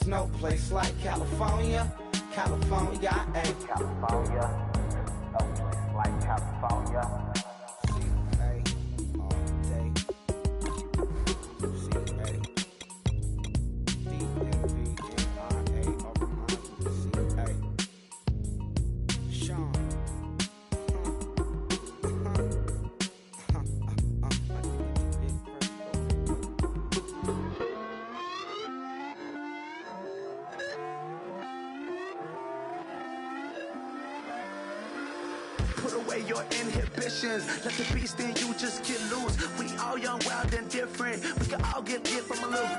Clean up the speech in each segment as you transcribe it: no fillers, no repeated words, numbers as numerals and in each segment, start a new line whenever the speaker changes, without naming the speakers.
There's no place like California, California, ayy.
California, no place like California.
C-A all day. C-A D-M-V-N-R-A over my C-A. Sean.
Put away your inhibitions, let the beast in you just get loose. We all young, wild, and different. We can all get lit from a little.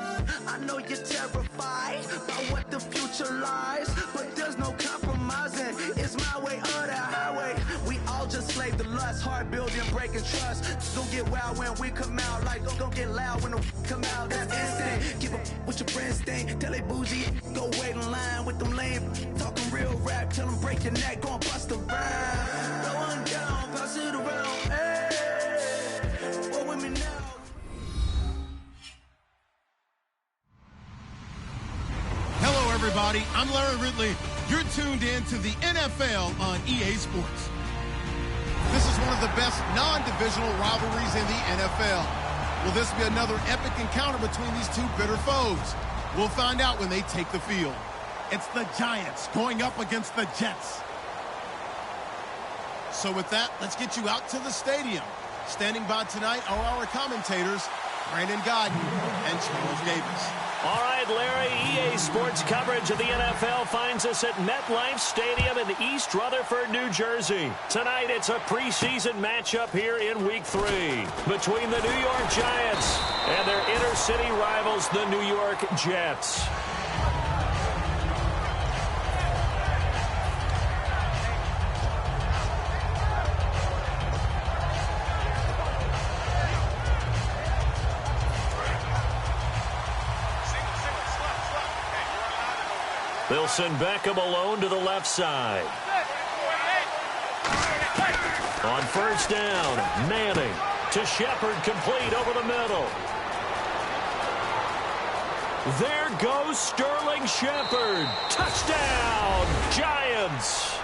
I know you're terrified by what the future lies, but there's no compromising. It's my way or the highway. We all just slave the lust, heart building, breaking trust. Don't get wild when we come out, like don't get loud when the come out. That's instant. Keep up with your friends, thing. Tell they bougie, go wait in line with them lame. Talking real rap, tell them break your neck, go and bust a rhyme. Going down, pass it around, hey. What with me now?
Hello, everybody. I'm Larry Ridley. You're tuned in to the NFL on EA Sports. This is one of the best non-divisional rivalries in the NFL. Will this be another epic encounter between these two bitter foes? We'll find out when they take the field. It's the Giants going up against the Jets. So with that, let's get you out to the stadium. Standing by tonight are our commentators, Brandon Godden and Charles Davis.
All right, Larry, EA Sports coverage of the NFL finds us at MetLife Stadium in East Rutherford, New Jersey. Tonight, it's a preseason matchup here in Week 3 between the New York Giants and their inner-city rivals, the New York Jets. They'll send Beckham alone to the left side. On first down, Manning to Shepard, complete over the middle. There goes Sterling Shepard. Touchdown, Giants.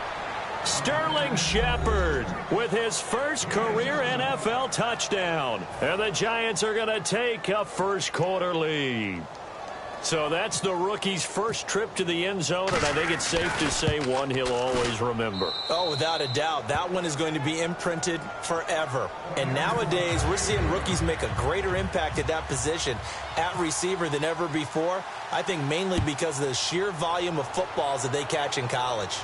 Sterling Shepard with his first career NFL touchdown. And the Giants are going to take a first-quarter lead. So that's the rookie's first trip to the end zone, and I think it's safe to say one he'll always remember.
Oh, without a doubt. That one is going to be imprinted forever. And nowadays, we're seeing rookies make a greater impact at that position at receiver than ever before. I think mainly because of the sheer volume of footballs that they catch in college.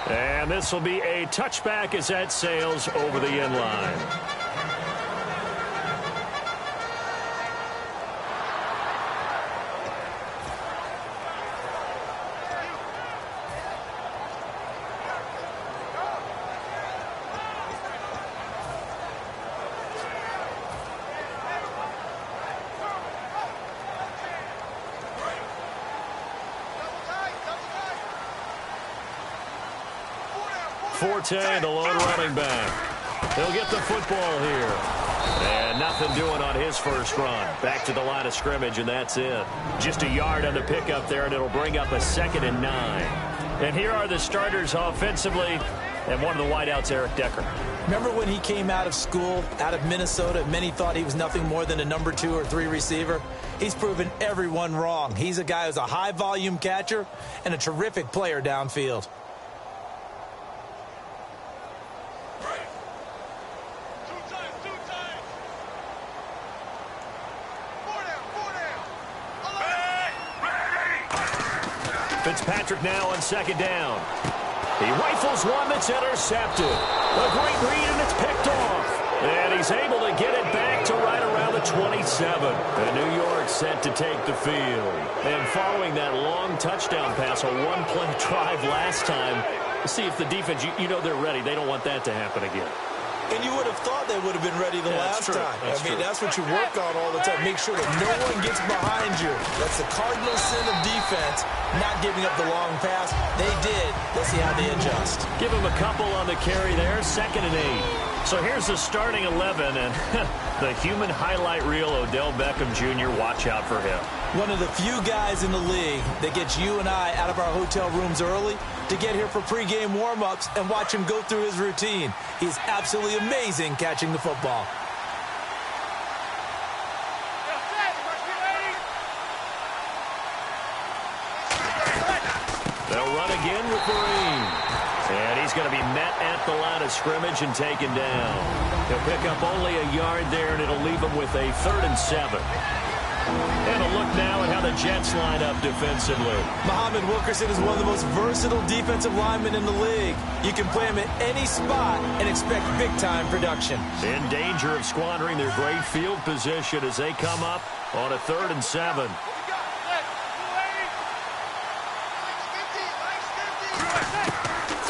And this will be a touchback as that sails over the end line. Forte, the lone running back. He'll get the football here. And nothing doing on his first run. Back to the line of scrimmage, and that's it. Just a yard on the pickup there, and it'll bring up a 2nd and 9. And here are the starters offensively. And one of the wideouts, Eric Decker.
Remember when he came out of school, out of Minnesota, many thought he was nothing more than a number 2 or 3 receiver? He's proven everyone wrong. He's a guy who's a high-volume catcher and a terrific player downfield.
Fitzpatrick now on 2nd down. He rifles one that's intercepted. A great read, and it's picked off. And he's able to get it back to right around the 27. And New York set to take the field. And following that long touchdown pass, a one-play drive last time, see if the defense, you know they're ready. They don't want that to happen again.
And you would have thought they would have been ready the last time. That's what you work on all the time. Make sure that no one gets behind you. That's the cardinal sin of defense, not giving up the long pass. They did. Let's see how they adjust.
Give him a couple on the carry there, 2nd and 8. So here's the starting 11, and the human highlight reel, Odell Beckham Jr., watch out for him.
One of the few guys in the league that gets you and I out of our hotel rooms early to get here for pregame warm-ups and watch him go through his routine. He's absolutely amazing catching the football.
They'll run again with Marine. And he's going to be met at the line of scrimmage and taken down. He'll pick up only a yard there, and it'll leave him with a 3rd and 7. And a look now at how the Jets line up defensively.
Muhammad Wilkerson is one of the most versatile defensive linemen in the league. You can play him at any spot and expect big-time production.
In danger of squandering their great field position as they come up on a 3rd and 7.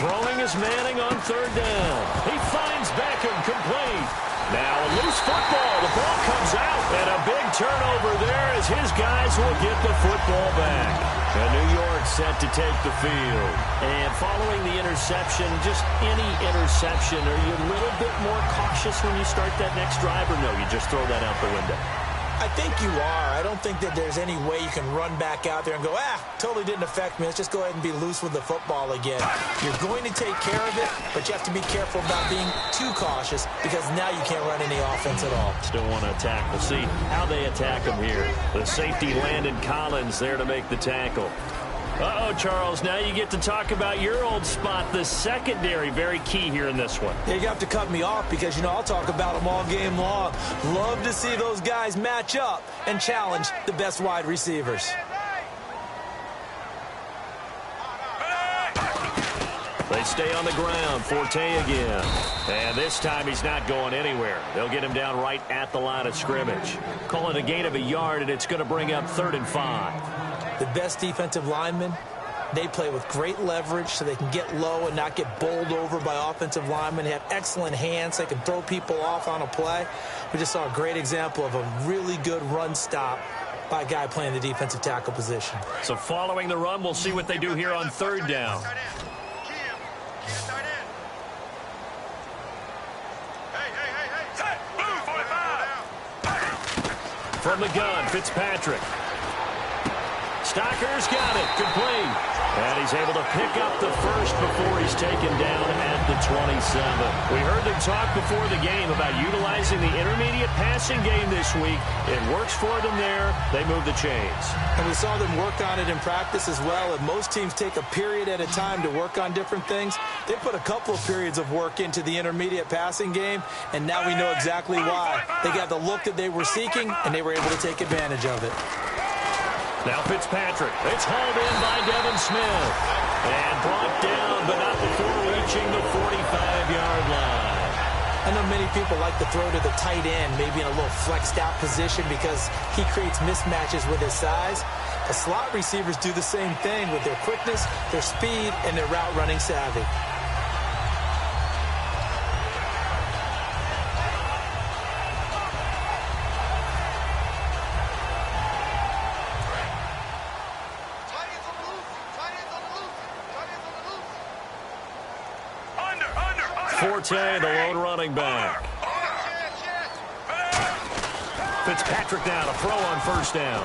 Throwing is Manning on 3rd down. He finds Beckham complete. Now a loose football. The ball comes out. And a big turnover there as his guys will get the football back. And New York set to take the field. And following the interception, just any interception, are you a little bit more cautious when you start that next drive, or no, you just throw that out the window?
I think you are. I don't think that there's any way you can run back out there and go, totally didn't affect me. Let's just go ahead and be loose with the football again. You're going to take care of it, but you have to be careful about being too cautious because now you can't run any offense at all.
Still want to attack. We'll see how they attack him here. The safety Landon Collins there to make the tackle. Uh-oh, Charles, now you get to talk about your old spot, the secondary, very key here in this one.
Yeah, you have to cut me off because, I'll talk about them all game long. Love to see those guys match up and challenge the best wide receivers.
They stay on the ground. Forte again. And this time he's not going anywhere. They'll get him down right at the line of scrimmage. Call it a gain of a yard, and it's going to bring up 3rd and 5.
The best defensive linemen, they play with great leverage so they can get low and not get bowled over by offensive linemen. They have excellent hands. They can throw people off on a play. We just saw a great example of a really good run stop by a guy playing the defensive tackle position.
So following the run, we'll see what they do here on 3rd down. From the gun, Fitzpatrick. Stocker's got it, complete. And he's able to pick up the first before he's taken down at the 27. We heard them talk before the game about utilizing the intermediate passing game this week. It works for them there. They move the chains.
And we saw them work on it in practice as well. And most teams take a period at a time to work on different things. They put a couple of periods of work into the intermediate passing game, and now we know exactly why. They got the look that they were seeking, and they were able to take advantage of it.
Now Fitzpatrick. It's hauled in by Devin Smith. And brought down, but not before reaching the 45-yard line.
I know many people like to throw to the tight end, maybe in a little flexed out position because he creates mismatches with his size. The slot receivers do the same thing with their quickness, their speed, and their route running savvy.
Forte, the lone running back. Fitzpatrick now to throw on 1st down.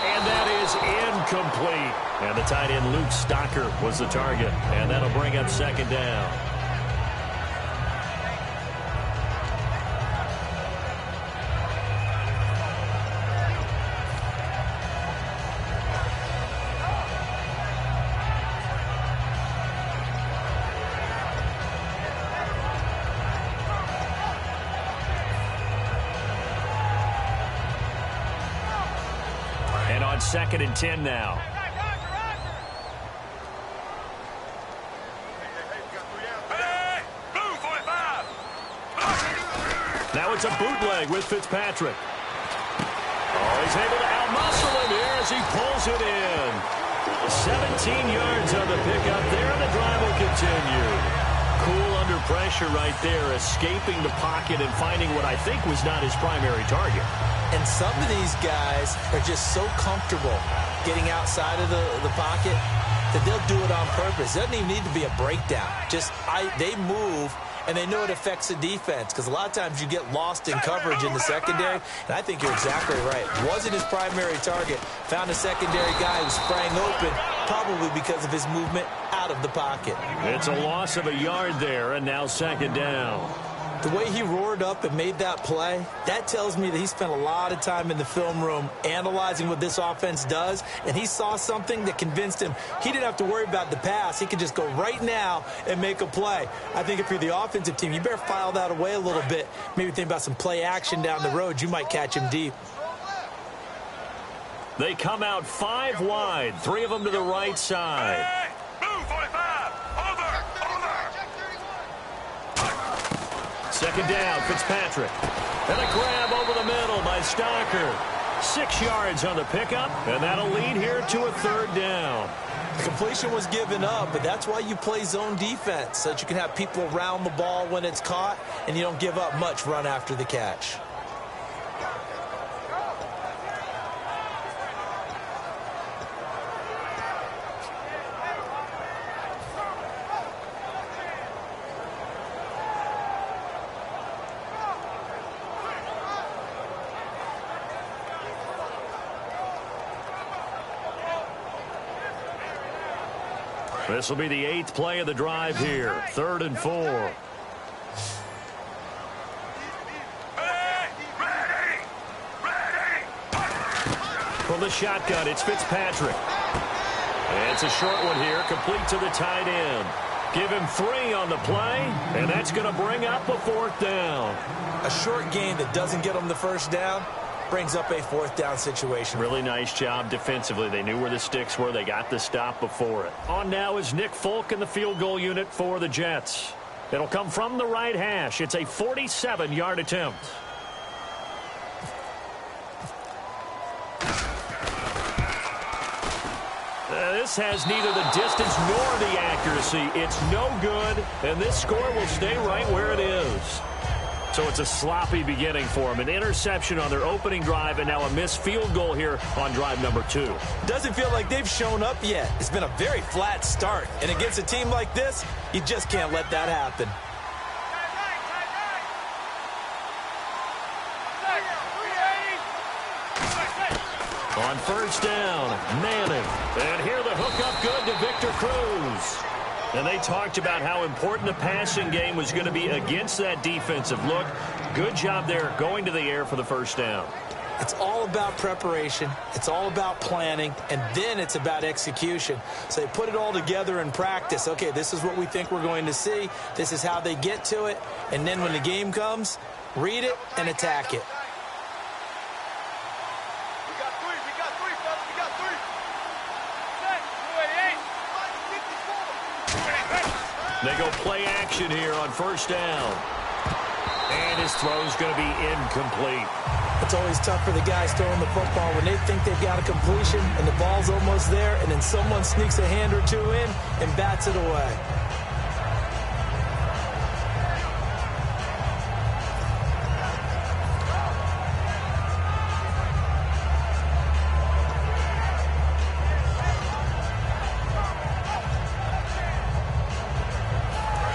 And that is incomplete. And the tight end Luke Stocker was the target. And that'll bring up 2nd down. And on 2nd and 10 now. Now it's a bootleg with Fitzpatrick. Oh, he's able to outmuscle him here as he pulls it in. 17 yards on the pickup there, and the drive will continue. Cool under pressure right there, escaping the pocket and finding what I think was not his primary target.
And some of these guys are just so comfortable getting outside of the pocket that they'll do it on purpose. It doesn't even need to be a breakdown. Just they move and they know it affects the defense because a lot of times you get lost in coverage in the secondary, and I think you're exactly right. Wasn't his primary target. Found a secondary guy who sprang open, probably because of his movement out of the pocket.
It's a loss of a yard there, and now second down.
The way he roared up and made that play, that tells me that he spent a lot of time in the film room analyzing what this offense does, and he saw something that convinced him he didn't have to worry about the pass. He could just go right now and make a play. I think if you're the offensive team, you better file that away a little bit. Maybe think about some play action down the road. You might catch him deep.
They come out 5 wide, 3 of them to the right side. Second down, Fitzpatrick. And a grab over the middle by Stocker. 6 yards on the pickup, and that'll lead here to a third down.
The completion was given up, but that's why you play zone defense, so that you can have people around the ball when it's caught, and you don't give up much run after the catch.
This will be the 8th play of the drive here. 3rd and 4. From the shotgun, it's Fitzpatrick. And it's a short one here, complete to the tight end. Give him 3 on the play, and that's going to bring up a 4th down.
A short gain that doesn't get them the first down brings up a 4th down situation.
Really nice job defensively. They knew where the sticks were. They got the stop before it. On now is Nick Folk in the field goal unit for the Jets. It'll come from the right hash. It's a 47-yard attempt. This has neither the distance nor the accuracy. It's no good, and this score will stay right where it is. So it's a sloppy beginning for them. An interception on their opening drive, and now a missed field goal here on drive number 2.
Doesn't feel like they've shown up yet. It's been a very flat start. And against a team like this, you just can't let that happen.
On first down, Manning. And here the hook up good to Victor Cruz. And they talked about how important the passing game was going to be against that defensive look. Good job there going to the air for the first down.
It's all about preparation. It's all about planning. And then it's about execution. So they put it all together in practice. Okay, this is what we think we're going to see. This is how they get to it. And then when the game comes, read it and attack it.
They go play action here on first down. And his throw's going to be incomplete.
It's always tough for the guys throwing the football when they think they've got a completion and the ball's almost there, and then someone sneaks a hand or two in and bats it away.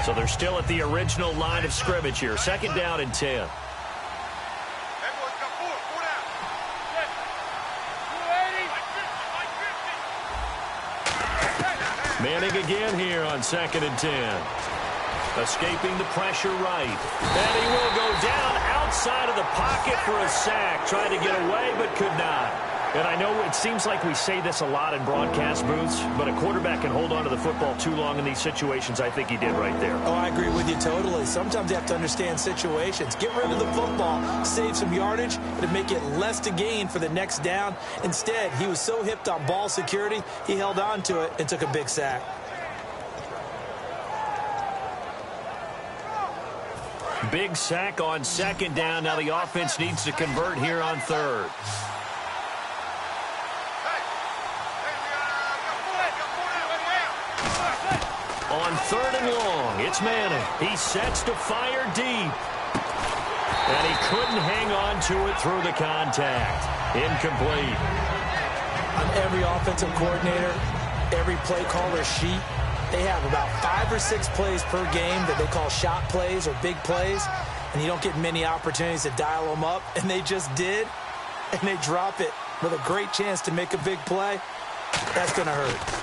So they're still at the original line of scrimmage here. Second down and 10. Manning again here on 2nd and 10. Escaping the pressure right. And he will go down outside of the pocket for a sack. Tried to get away but could not. And I know it seems like we say this a lot in broadcast booths, but a quarterback can hold on to the football too long in these situations. I think he did right there.
Oh, I agree with you totally. Sometimes you have to understand situations. Get rid of the football, save some yardage, and make it less to gain for the next down. Instead, he was so hipped on ball security, he held on to it and took a big sack.
Big sack on 2nd down. Now the offense needs to convert here on 3rd. On 3rd and long, it's Manning. He sets to fire deep. And he couldn't hang on to it through the contact. Incomplete.
On every offensive coordinator, every play caller sheet, they have about 5 or 6 plays per game that they call shot plays or big plays, and you don't get many opportunities to dial them up, and they just did, and they drop it with a great chance to make a big play. That's going to hurt.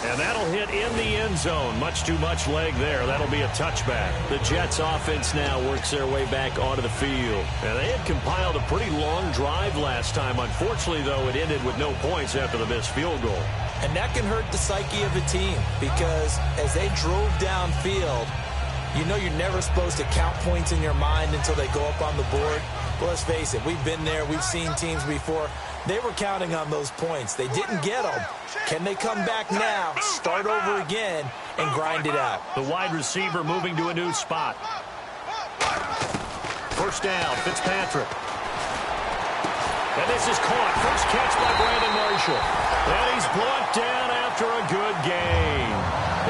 And that'll hit in the end zone. Much too much leg there. That'll be a touchback. The Jets offense now works their way back onto the field. And they had compiled a pretty long drive last time. Unfortunately, though, it ended with no points after the missed field goal.
And that can hurt the psyche of a team because as they drove downfield, you know you're never supposed to count points in your mind until they go up on the board. But let's face it, we've been there. We've seen teams before. They were counting on those points. They didn't get them. Can they come back now, start over again, and grind it out?
The wide receiver moving to a new spot. First down, Fitzpatrick. And this is caught. First catch by Brandon Marshall. And he's brought down after a good gain.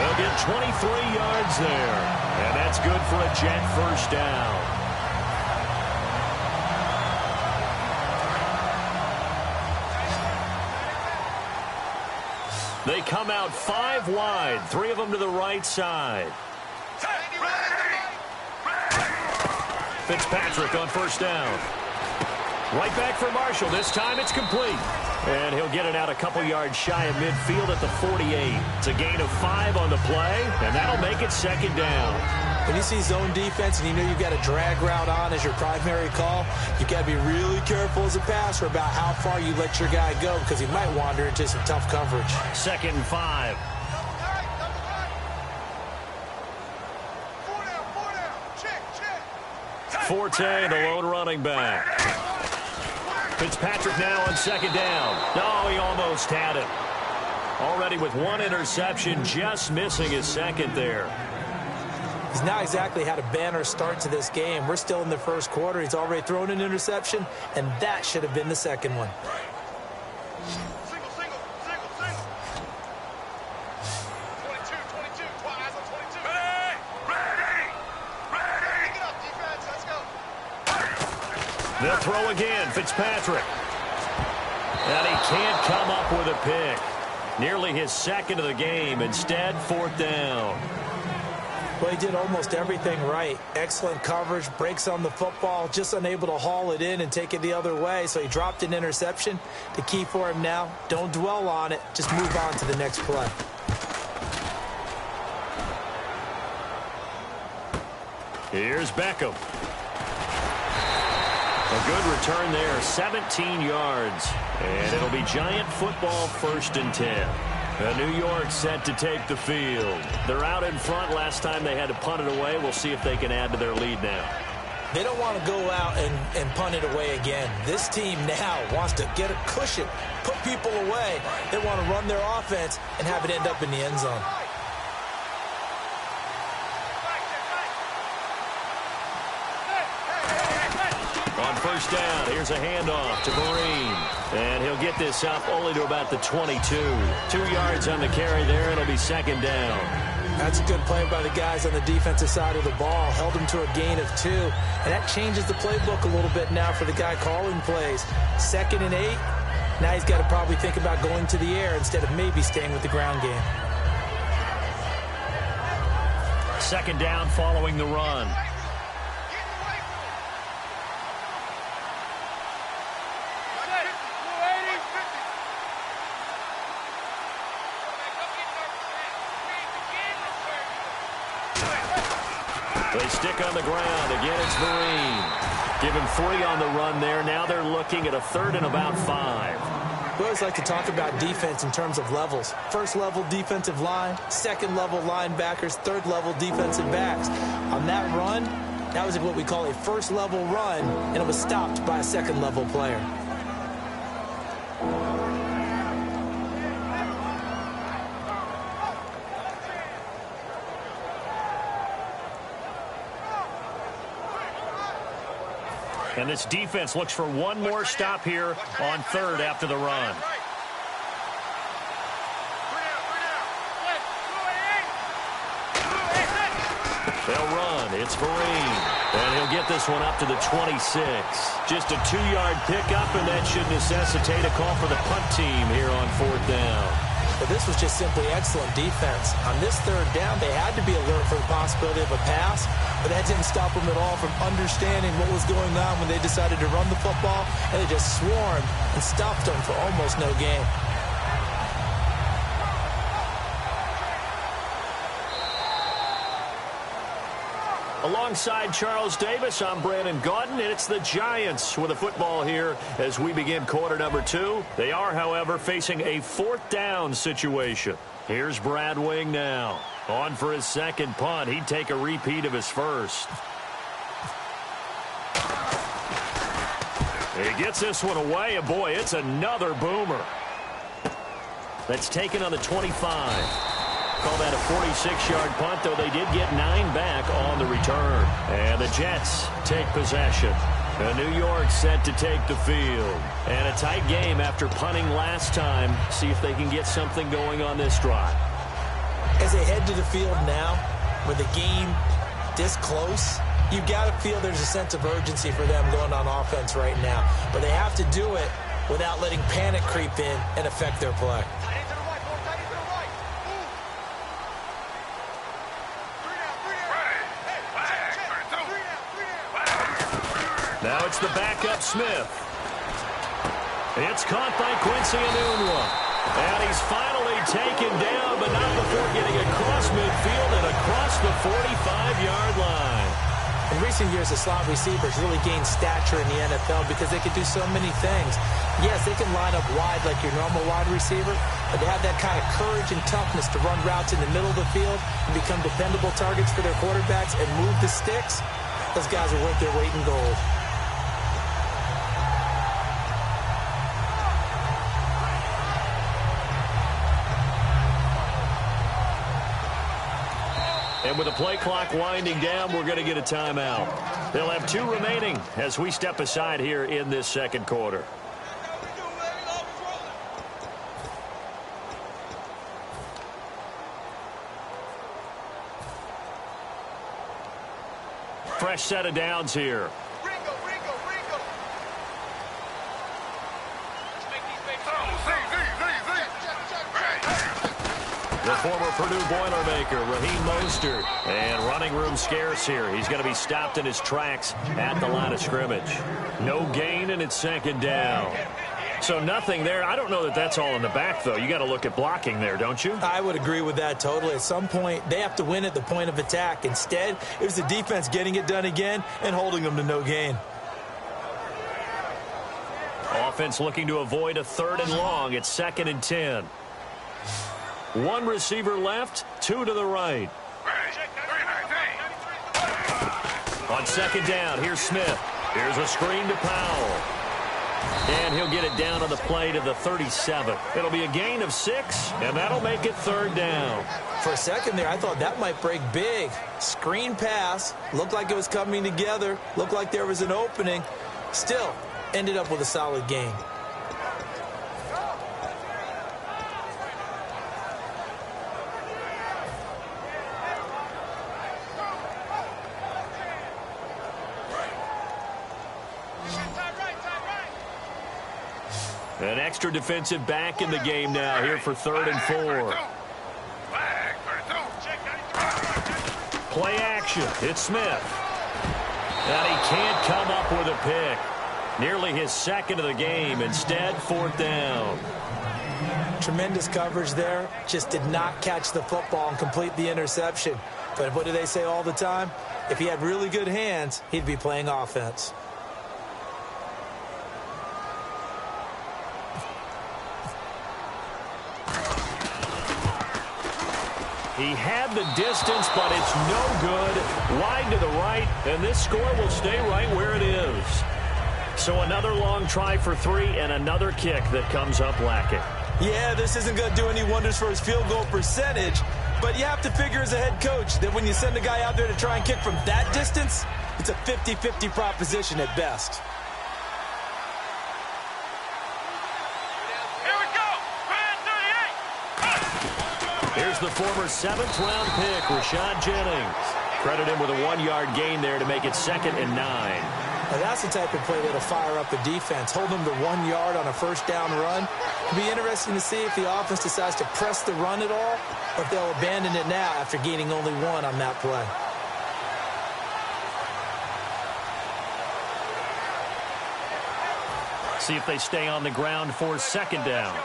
They'll get 23 yards there. And that's good for a Jet first down. They come out 5 wide, 3 of them to the right side. Fitzpatrick on first down. Right back for Marshall. This time it's complete. And he'll get it out a couple yards shy of midfield at the 48. It's a gain of 5 on the play, and that'll make it second down.
When you see zone defense and you know you've got a drag route on as your primary call, you've got to be really careful as a passer about how far you let your guy go because he might wander into some tough coverage.
Second and 5. Forte, the lone running back. Fitzpatrick now on second down. No, he almost had it. Already with 1 interception, just missing his second there.
He's not exactly had a banner start to this game. We're still in the first quarter. He's already thrown an interception, and that should have been the second one.
They'll throw again, Fitzpatrick. And he can't come up with a pick. Nearly his second of the game. Instead, 4th down.
Well, he did almost everything right. Excellent coverage, breaks on the football, just unable to haul it in and take it the other way. So he dropped an interception. The key for him now, don't dwell on it. Just move on to the next play.
Here's Beckham. A good return there, 17 yards. And it'll be Giant football 1st and 10. New York set to take the field. They're out in front. Last time they had to punt it away. We'll see if they can add to their lead now.
They don't want to go out and punt it away again. This team now wants to get a cushion, put people away. They want to run their offense and have it end up in the end zone.
On first down, here's a handoff to Marine. And he'll get this up only to about the 22. 2 yards on the carry there. It'll be second down.
That's a good play by the guys on the defensive side of the ball. Held him to a gain of 2. And that changes the playbook a little bit now for the guy calling plays. 2nd and 8. Now he's got to probably think about going to the air instead of maybe staying with the ground game.
Second down following the run. They stick on the ground. Again, it's Marine. Give him 3 on the run there. Now they're looking at a 3rd and about 5.
We always like to talk about defense in terms of levels. 1st level defensive line, 2nd level linebackers, 3rd level defensive backs. On that run, that was what we call a 1st level run, and it was stopped by a 2nd level player.
And this defense looks for one more stop here on 3rd after the run. They'll run. It's Marine. And he'll get this one up to the 26. Just a 2-yard pickup, and that should necessitate a call for the punt team here on 4th down.
But this was just simply excellent defense. On this 3rd down, they had to be alert for the possibility of a pass, but that didn't stop them at all from understanding what was going on when they decided to run the football, and they just swarmed and stopped them for almost no gain.
Alongside Charles Davis, I'm Brandon Gaudin, and it's the Giants with a football here as we begin quarter number 2. They are, however, facing a 4th down situation. Here's Brad Wing now. On for his second punt. He'd take a repeat of his first. He gets this one away, and boy, it's another boomer. That's taken on the 25. Call that a 46-yard punt, though they did get 9 back on the return. And the Jets take possession. And New York set to take the field. And a tight game after punting last time. See if they can get something going on this drive.
As they head to the field now, with the game this close, you've got to feel there's a sense of urgency for them going on offense right now. But they have to do it without letting panic creep in and affect their play.
Now it's the backup Smith. It's caught by Quincy Enunwa. And he's finally taken down, but not before getting across midfield and across the 45-yard line.
In recent years, the slot receivers really gained stature in the NFL because they could do so many things. Yes, they can line up wide like your normal wide receiver, but they have that kind of courage and toughness to run routes in the middle of the field and become dependable targets for their quarterbacks and move the sticks. Those guys are worth their weight in gold.
And with the play clock winding down, we're going to get a timeout. They'll have 2 remaining as we step aside here in this second quarter. Fresh set of downs here. The former Purdue Boilermaker, Raheem Mostert. And running room scarce here. He's going to be stopped in his tracks at the line of scrimmage. No gain, and it's 2nd down. So nothing there. I don't know that that's all in the back, though. You got to look at blocking there, don't you?
I would agree with that totally. At some point, they have to win at the point of attack. Instead, it was the defense getting it done again and holding them to no gain.
Offense looking to avoid a 3rd and long. It's 2nd and 10. 1 receiver left, 2 to the right. On 2nd down, here's Smith. Here's a screen to Powell. And he'll get it down on the play to the 37. It'll be a gain of 6, and that'll make it 3rd down.
For a second there, I thought that might break big. Screen pass. Looked like it was coming together. Looked like there was an opening. Still, ended up with a solid gain.
An extra defensive back in the game now here for 3rd and 4. Play action. It's Smith. And he can't come up with a pick. Nearly his 2nd of the game. Instead, 4th down.
Tremendous coverage there. Just did not catch the football and complete the interception. But what do they say all the time? If he had really good hands, he'd be playing offense.
He had the distance, but it's no good. Wide to the right, and this score will stay right where it is. So another long try for 3 and another kick that comes up lacking.
Yeah, this isn't going to do any wonders for his field goal percentage, but you have to figure as a head coach that when you send a guy out there to try and kick from that distance, it's a 50-50 proposition at best.
Here's the former 7th-round pick, Rashad Jennings. Credit him with a 1-yard gain there to make it 2nd and 9.
Now that's the type of play that'll fire up a defense. Hold them to 1 yard on a first down run. It'll be interesting to see if the offense decides to press the run at all, or if they'll abandon it now after gaining only 1 on that play.
See if they stay on the ground for 2nd down.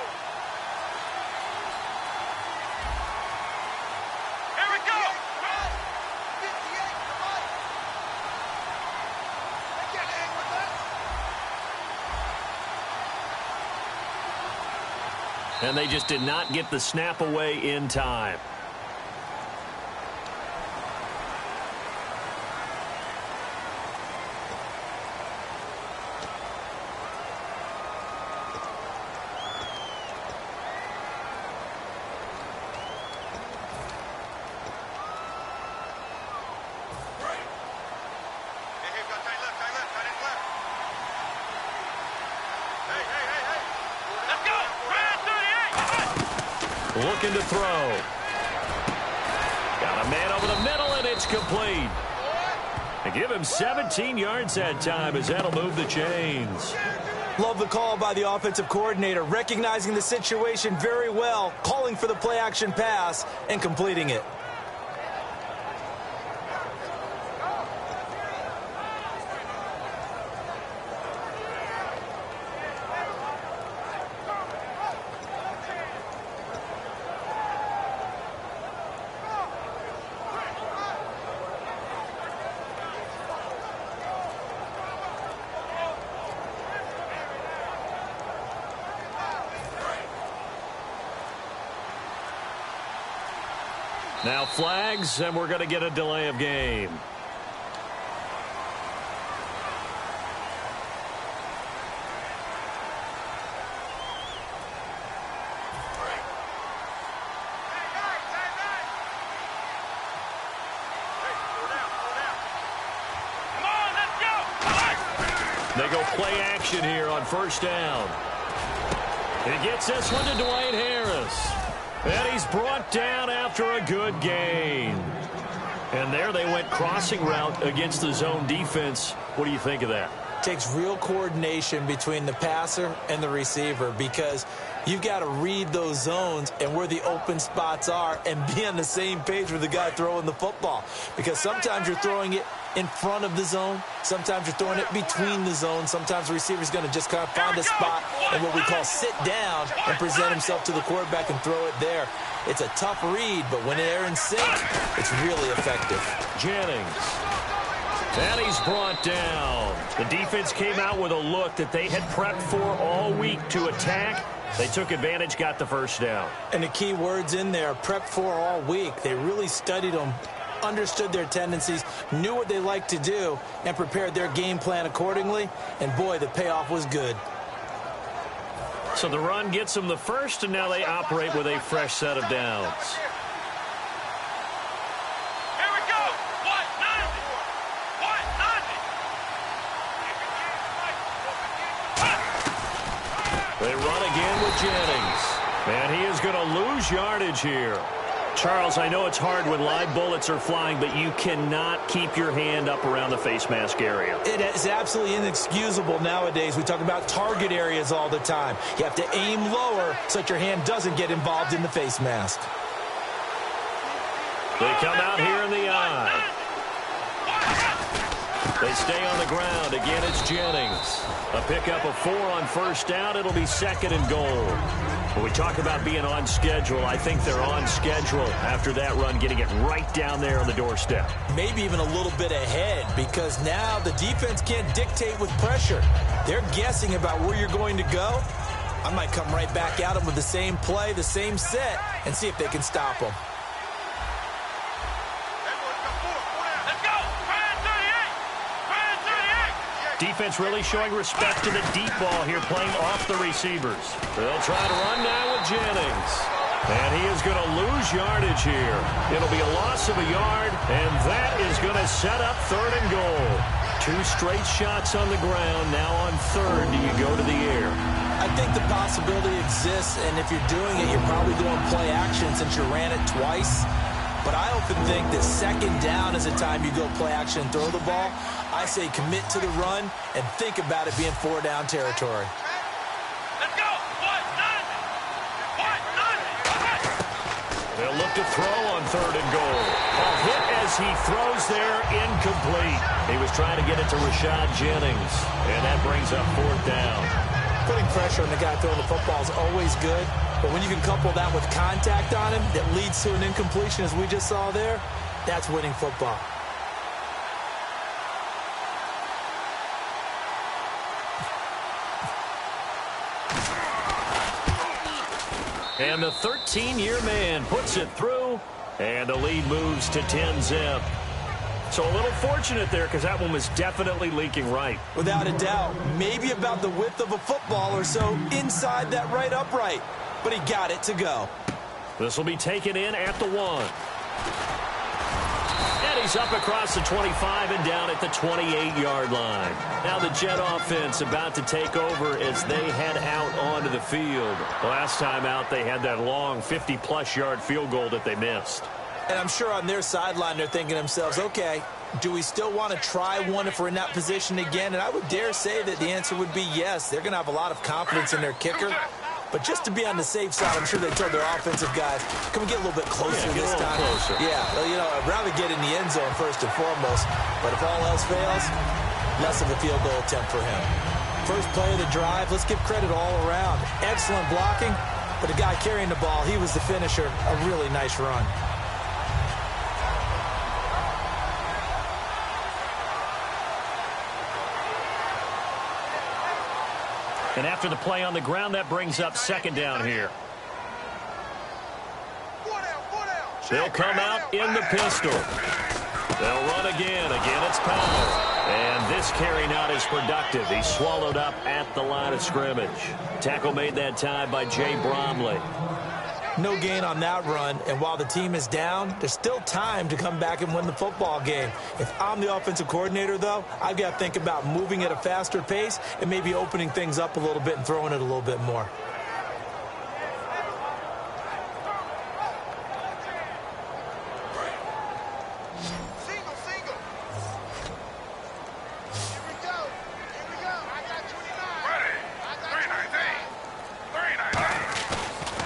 And they just did not get the snap away in time. Looking to throw. Got a man over the middle, and it's complete. And give him 17 yards that time, as that'll move the chains.
Love the call by the offensive coordinator, recognizing the situation very well, calling for the play-action pass, and completing it.
Now flags, and we're going to get a delay of game. They go play action here on first down. He gets this one to Dwayne Harris. And he's brought down after a good gain. And there they went crossing route against the zone defense. What do you think of that?
Takes real coordination between the passer and the receiver, because you've got to read those zones and where the open spots are and be on the same page with the guy throwing the football. Because sometimes you're throwing it in front of the zone. Sometimes you're throwing it between the zones. Sometimes the receiver's going to just kind of find a spot and what we call sit down and present himself to the quarterback and throw it there. It's a tough read, but when they're in sync, it's really effective.
Jennings. And he's brought down. The defense came out with a look that they had prepped for all week to attack. They took advantage, got the first down.
And the key words in there, prepped for all week. They really studied them, understood their tendencies, knew what they liked to do, and prepared their game plan accordingly. And boy, the payoff was good.
So the run gets them the first, and now they operate with a fresh set of downs.
Here we go.
They run again with Jennings. And he is going to lose yardage here. Charles, I know it's hard when live bullets are flying, but you cannot keep your hand up around the face mask area.
It is absolutely inexcusable nowadays. We talk about target areas all the time. You have to aim lower so that your hand doesn't get involved in the face mask.
They come out here in the eye. They stay on the ground. Again, it's Jennings. A pickup of 4 on first down. It'll be 2nd and goal. When we talk about being on schedule, I think they're on schedule after that run, getting it right down there on the doorstep.
Maybe even a little bit ahead, because now the defense can't dictate with pressure. They're guessing about where you're going to go. I might come right back at them with the same play, the same set, and see if they can stop them.
Defense really showing respect to the deep ball here, playing off the receivers. They'll try to run now with Jennings. And he is going to lose yardage here. It'll be a loss of a yard, and that is going to set up 3rd and goal. 2 straight shots on the ground. Now on 3rd, do you go to the air?
I think the possibility exists, and if you're doing it, you're probably doing play action since you ran it twice. But I often think that second down is a time you go play action and throw the ball. I say commit to the run and think about it being 4-down territory.
Let's go.
They'll look to throw on 3rd and goal. A hit as he throws there, incomplete. He was trying to get it to Rashad Jennings, and that brings up 4th down.
Putting pressure on the guy throwing the football is always good, but when you can couple that with contact on him that leads to an incompletion, as we just saw there, that's winning football.
And the 13-year man puts it through, and the lead moves to 10-zip. So a little fortunate there because that one was definitely leaking right.
Without a doubt, maybe about the width of a football or so inside that right upright, but he got it to go.
This will be taken in at the 1. And he's up across the 25 and down at the 28-yard line. Now the Jet offense about to take over as they head out onto the field. Last time out, they had that long 50-plus yard field goal that they missed.
And I'm sure on their sideline they're thinking to themselves, okay, do we still want to try one if we're in that position again? And I would dare say that the answer would be yes. They're going to have a lot of confidence in their kicker. But just to be on the safe side, I'm sure they told their offensive guys, can we get a little bit closer this time?
Closer.
Yeah, well, you know, I'd rather get in the end zone first and foremost. But if all else fails, less of a field goal attempt for him. First play of the drive, let's give credit all around. Excellent blocking, but the guy carrying the ball, he was the finisher. A really nice run.
And after the play on the ground, that brings up 2nd down here. They'll come out in the pistol. They'll run again. Again, it's Powell. And this carry not as productive. He's swallowed up at the line of scrimmage. Tackle made that time by Jay Bromley.
No gain on that run, and while the team is down, there's still time to come back and win the football game. If I'm the offensive coordinator, though, I've got to think about moving at a faster pace and maybe opening things up a little bit and throwing it a little bit more.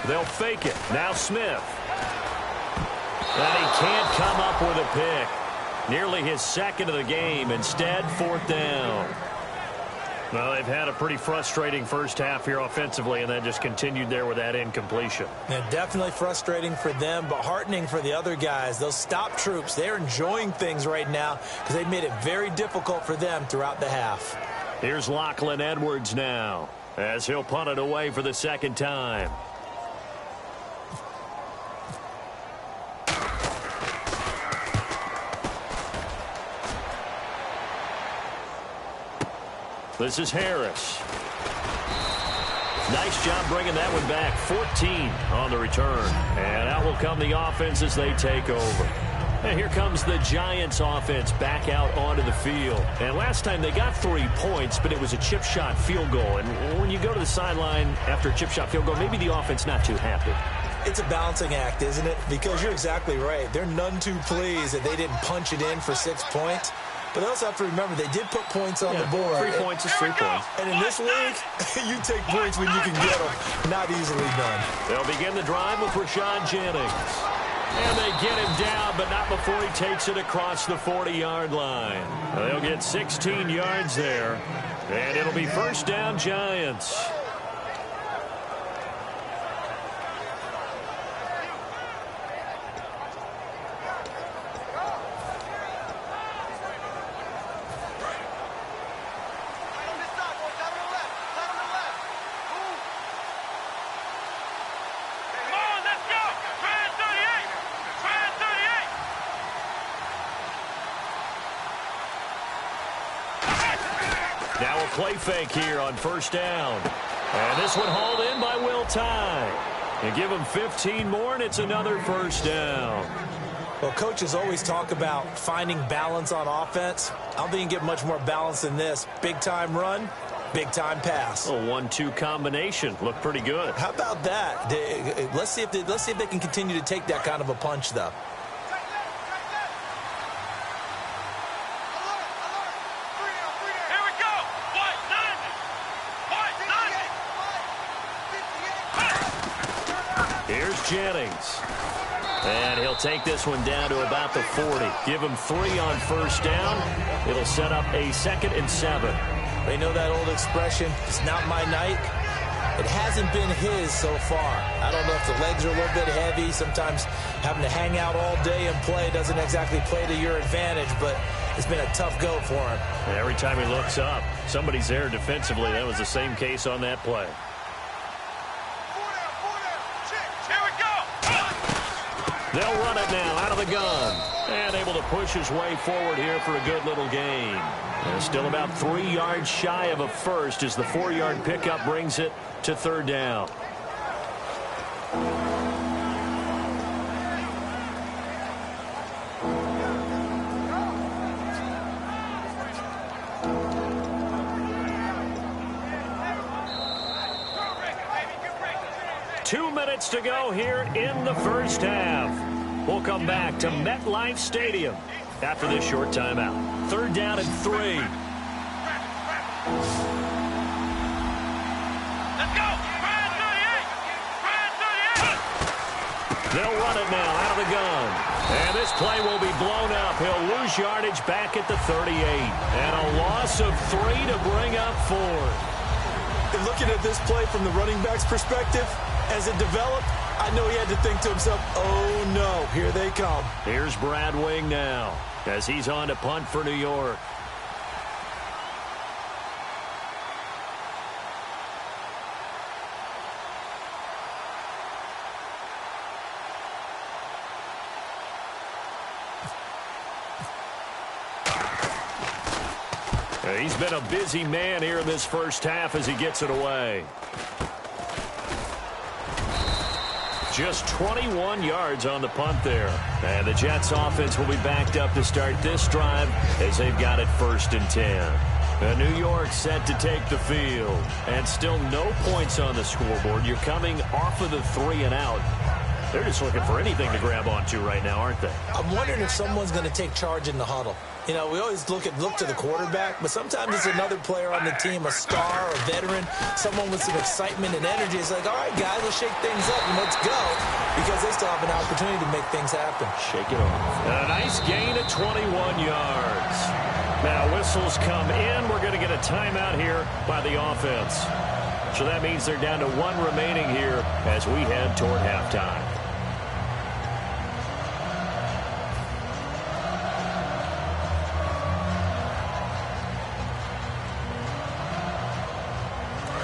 They'll fake it. Now Smith. And he can't come up with a pick. Nearly his 2nd of the game. Instead, 4th down. Well, they've had a pretty frustrating first half here offensively, and then just continued there with that incompletion.
Yeah, definitely frustrating for them, but heartening for the other guys. Those stop troops, they're enjoying things right now because they've made it very difficult for them throughout the half.
Here's Lachlan Edwards now as he'll punt it away for the 2nd time. This is Harris. Nice job bringing that one back. 14 on the return. And out will come the offense as they take over. And here comes the Giants offense back out onto the field. And last time they got 3 points, but it was a chip shot field goal. And when you go to the sideline after a chip shot field goal, maybe the offense not too happy.
It's a balancing act, isn't it? Because you're exactly right. They're none too pleased that they didn't punch it in for 6 points. But they also have to remember they did put points on the board.
3 points is 3 points.
And in this league, you take points when you can get them. Not easily done.
They'll begin the drive with Rashad Jennings. And they get him down, but not before he takes it across the 40-yard line. They'll get 16 yards there. And it'll be 1st down Giants. Now a play fake here on 1st down. And this one hauled in by Will Tye. And give him 15 more, and it's another 1st down.
Well, coaches always talk about finding balance on offense. I don't think you can get much more balance than this. Big-time run, big-time pass.
A 1-2 combination. Looked pretty good.
How about that? Let's see if they can continue to take that kind of a punch, though.
Jennings. And he'll take this one down to about the 40. Give him 3 on first down. It'll set up a 2nd and 7.
They know that old expression, it's not my night. It hasn't been his so far. I don't know if the legs are a little bit heavy. Sometimes having to hang out all day and play doesn't exactly play to your advantage, but it's been a tough go for him.
And every time he looks up, somebody's there defensively. That was the same case on that play.
Here we go.
They'll run it now out of the gun. And able to push his way forward here for a good little gain. And still about 3 yards shy of a first as the 4-yard pickup brings it to 3rd down. Two minutes to go here in the first half. We'll come back to MetLife Stadium after this short timeout. 3rd down and 3.
Let's go. 538.
They'll run it now out of the gun. And this play will be blown up. He'll lose yardage back at the 38. And a loss of 3 to bring up 4.
And looking at this play from the running back's perspective, as it developed, I know he had to think to himself, oh no, here they come.
Here's Brad Wing now as he's on to punt for New York. He's been a busy man here in this first half as he gets it away. Just 21 yards on the punt there. And the Jets offense will be backed up to start this drive as they've got it 1st and 10. New York set to take the field. And still no points on the scoreboard. You're coming off of the 3 and out. They're just looking for anything to grab onto right now, aren't they?
I'm wondering if someone's going to take charge in the huddle. You know, we always look to the quarterback, but sometimes it's another player on the team, a star, a veteran, someone with some excitement and energy. It's like, all right, guys, let's shake things up and let's go, because they still have an opportunity to make things happen.
Shake it off. And a nice gain of 21 yards. Now, whistles come in. We're going to get a timeout here by the offense. So that means they're down to 1 remaining here as we head toward halftime.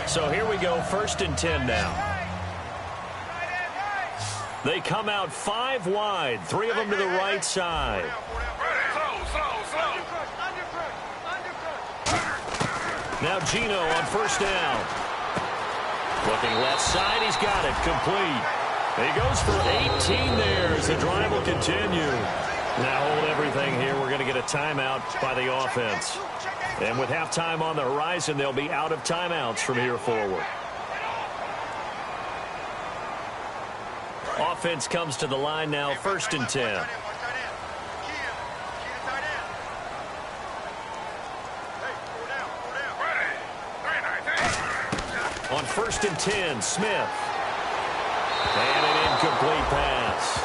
So here we go, 1st and 10 now. They come out 5 wide, 3 of them to the right side. Now Gino on 1st down. Looking left side, he's got it, complete. He goes for 18 there as the drive will continue. Now hold everything here. We're going to get a timeout by the offense. And with halftime on the horizon, they'll be out of timeouts from here forward. Offense comes to the line now, 1st and 10. On 1st and 10, Smith. And an incomplete pass.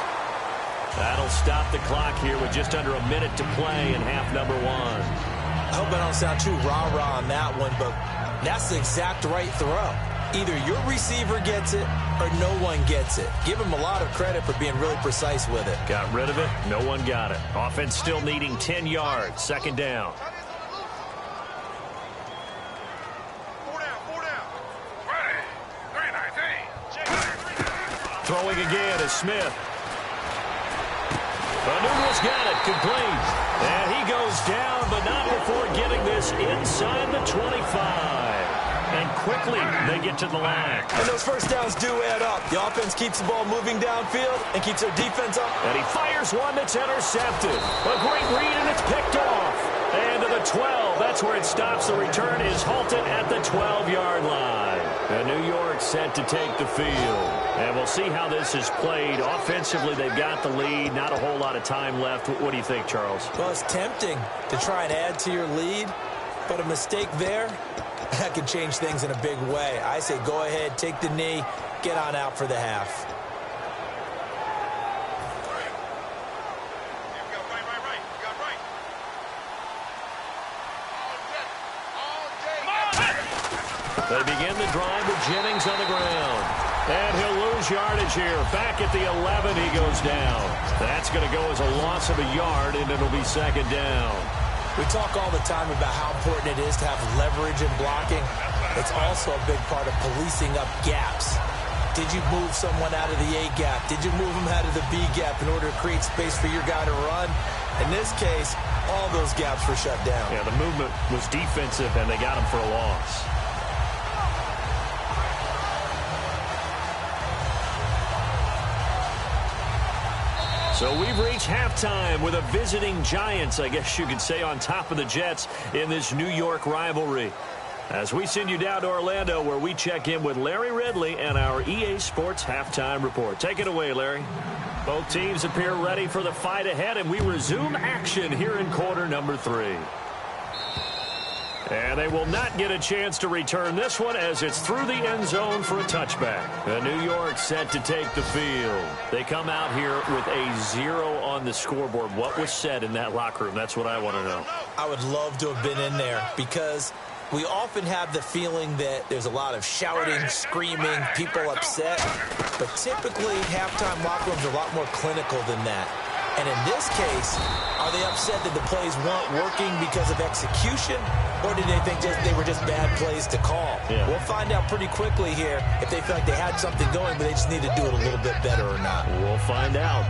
That'll stop the clock here with just under a minute to play in half number 1.
I hope I don't sound too rah-rah on that one, but that's the exact right throw. Either your receiver gets it or no one gets it. Give him a lot of credit for being really precise with it.
Got rid of it. No one got it. Offense still needing 10 yards. 2nd down. Throwing again is Smith. Noodle's got it, complete. And he goes down, but not before getting this inside the 25. And quickly, they get to the line.
And those first downs do add up. The offense keeps the ball moving downfield and keeps their defense up.
And he fires one that's intercepted. A great read, and it's picked off. And to the 12, that's where it stops. The return is halted at the 12-yard line. And New York set to take the field. And we'll see how this is played. Offensively, they've got the lead. Not a whole lot of time left. What do you think, Charles?
Well, it's tempting to try and add to your lead, but a mistake there, that could change things in a big way. I say go ahead, take the knee, get on out for the half.
They begin the drive with Jennings on the ground. And he'll lose yardage here. Back at the 11, he goes down. That's going to go as a loss of a yard, and it'll be second down.
We talk all the time about how important it is to have leverage in blocking. It's also a big part of policing up gaps. Did you move someone out of the A gap? Did you move them out of the B gap in order to create space for your guy to run? In this case, all those gaps were shut down.
Yeah, the movement was defensive, and they got him for a loss. So we've reached halftime with a visiting Giants, I guess you could say, on top of the Jets in this New York rivalry. As we send you down to Orlando, where we check in with Larry Ridley and our EA Sports Halftime Report. Take it away, Larry. Both teams appear ready for the fight ahead, and we resume action here in quarter number 3. And they will not get a chance to return this one as it's through the end zone for a touchback. And New York set to take the field. They come out here with a 0 on the scoreboard. What was said in that locker room? That's what I want to know.
I would love to have been in there because we often have the feeling that there's a lot of shouting, screaming, people upset. But typically, halftime locker rooms are a lot more clinical than that. And in this case, are they upset that the plays weren't working because of execution? Or did they think they were just bad plays to call?
Yeah.
We'll find out pretty quickly here if they feel like they had something going, but they just need to do it a little bit better or not.
We'll find out.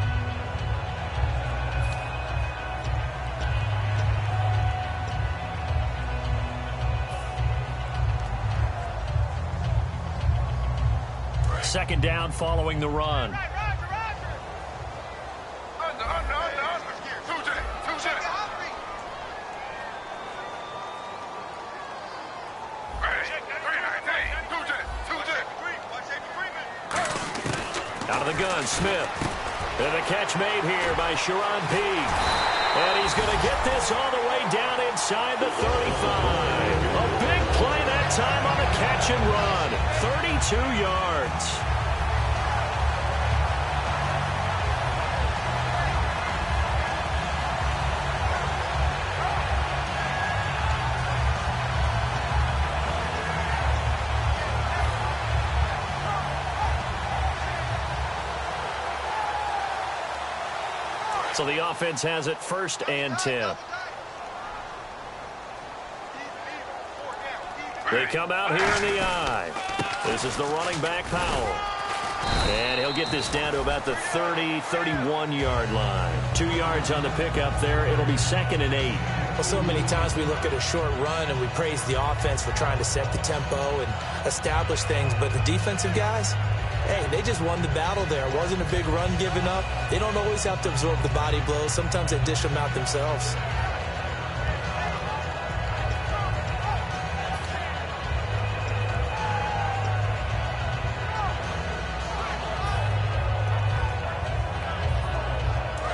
Second down following the run. Out of the gun, Smith. And the catch made here by Sharon Peake. And he's going to get this all the way down inside the 35. A big play that time on the catch and run. 32 yards. So the offense has it 1st and 10. They come out here in the I. This is the running back, Powell. And he'll get this down to about the 30, 31-yard line. 2 yards on the pickup there. It'll be 2nd and 8.
Well, so many times we look at a short run and we praise the offense for trying to set the tempo and establish things. But the defensive guys, hey, they just won the battle there. It wasn't a big run given up. They don't always have to absorb the body blows. Sometimes they dish them out themselves.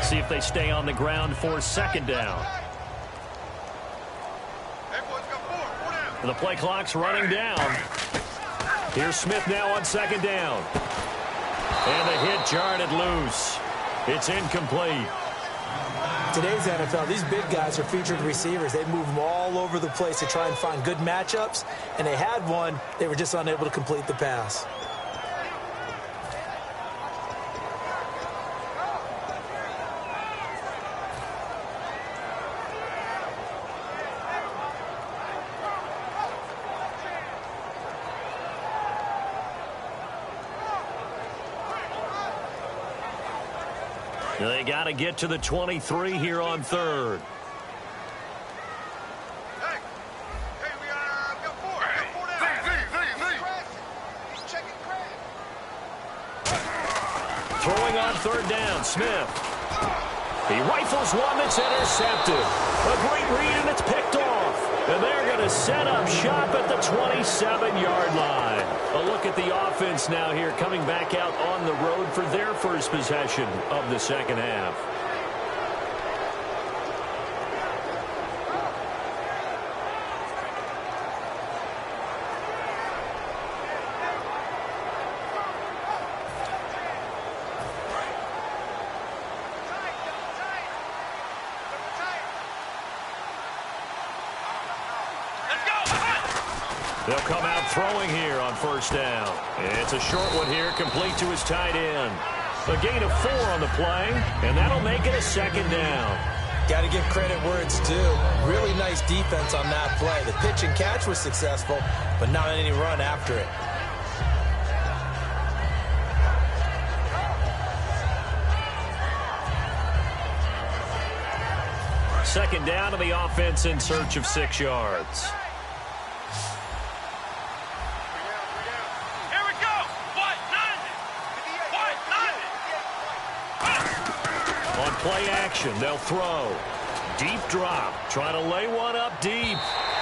See if they stay on the ground for 2nd down. The play clock's running down. Here's Smith now on 2nd down. And the hit jarred loose. It's incomplete.
Today's NFL, these big guys are featured receivers. They move them all over the place to try and find good matchups. And they had one. They were just unable to complete the pass.
They got to get to the 23 here on 3rd. Throwing on 3rd down, Smith. He rifles one that's intercepted. A great read, and it's picked off. And they're going to set up shop at the 27-yard line. A look at the offense now here, coming back out on the road for their first possession of the 2nd half. They'll come out throwing here on first down. It's a short one here, complete to his tight end. A gain of 4 on the play, and that'll make it a second down.
Got to give credit where it's due. Really nice defense on that play. The pitch and catch was successful, but not any run after it.
Second down to the offense in search of 6 yards.
Here we go. White 90.
On play action, they'll throw. Deep drop. Trying to lay one up deep.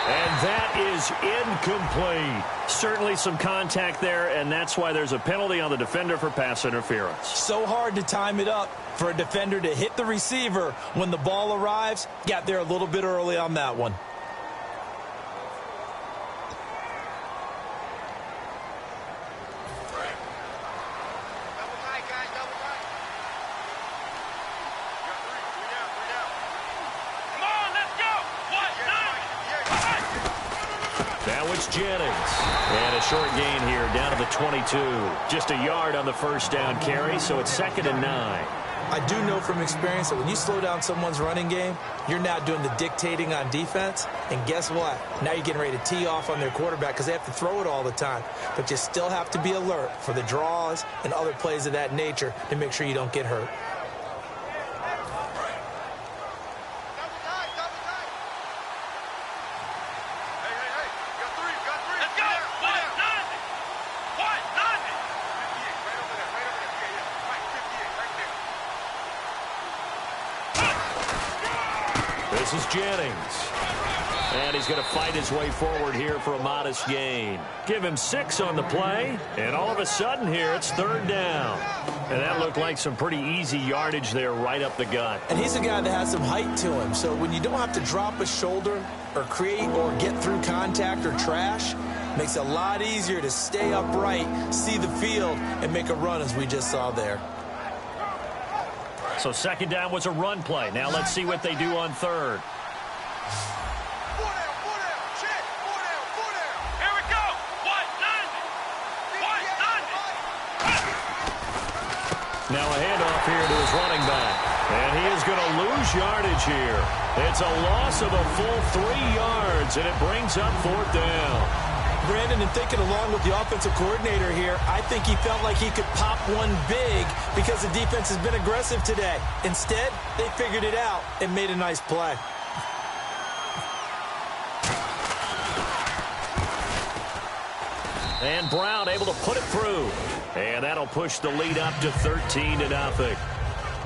And that is incomplete. Certainly some contact there, and that's why there's a penalty on the defender for pass interference.
So hard to time it up for a defender to hit the receiver when the ball arrives. Got there a little bit early on that one.
Jennings. And a short gain here down to the 22. Just a yard on the first down carry, so it's 2nd and 9.
I do know from experience that when you slow down someone's running game, you're now doing the dictating on defense. And guess what? Now you're getting ready to tee off on their quarterback because they have to throw it all the time. But you still have to be alert for the draws and other plays of that nature to make sure you don't get hurt.
This is Jennings. And he's going to fight his way forward here for a modest gain. Give him 6 on the play, and all of a sudden here it's 3rd down. And that looked like some pretty easy yardage there right up the gut.
And he's a guy that has some height to him, so when you don't have to drop a shoulder or create or get through contact or trash, makes it a lot easier to stay upright, see the field, and make a run as we just saw there.
So 2nd down was a run play. Now let's see what they do on 3rd.
Here we go. White 90.
Now a handoff here to his running back. And he is going to lose yardage here. It's a loss of a full 3 yards, and it brings up 4th down.
Brandon, and thinking along with the offensive coordinator here, I think he felt like he could pop one big because the defense has been aggressive today. Instead, they figured it out and made a nice play.
And Brown able to put it through. And that'll push the lead up to 13-0.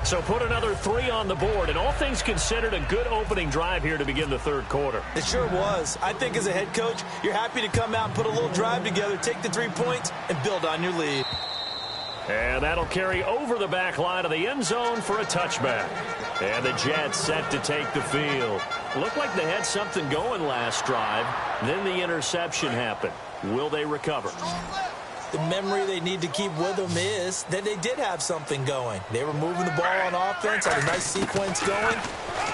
So put another 3 on the board, and all things considered, a good opening drive here to begin the 3rd quarter.
It sure was. I think as a head coach, you're happy to come out and put a little drive together, take the 3 points, and build on your lead.
And that'll carry over the back line of the end zone for a touchback. And the Jets set to take the field. Looked like they had something going last drive. Then the interception happened. Will they recover?
The memory they need to keep with them is that they did have something going. They were moving the ball on offense, had a nice sequence going.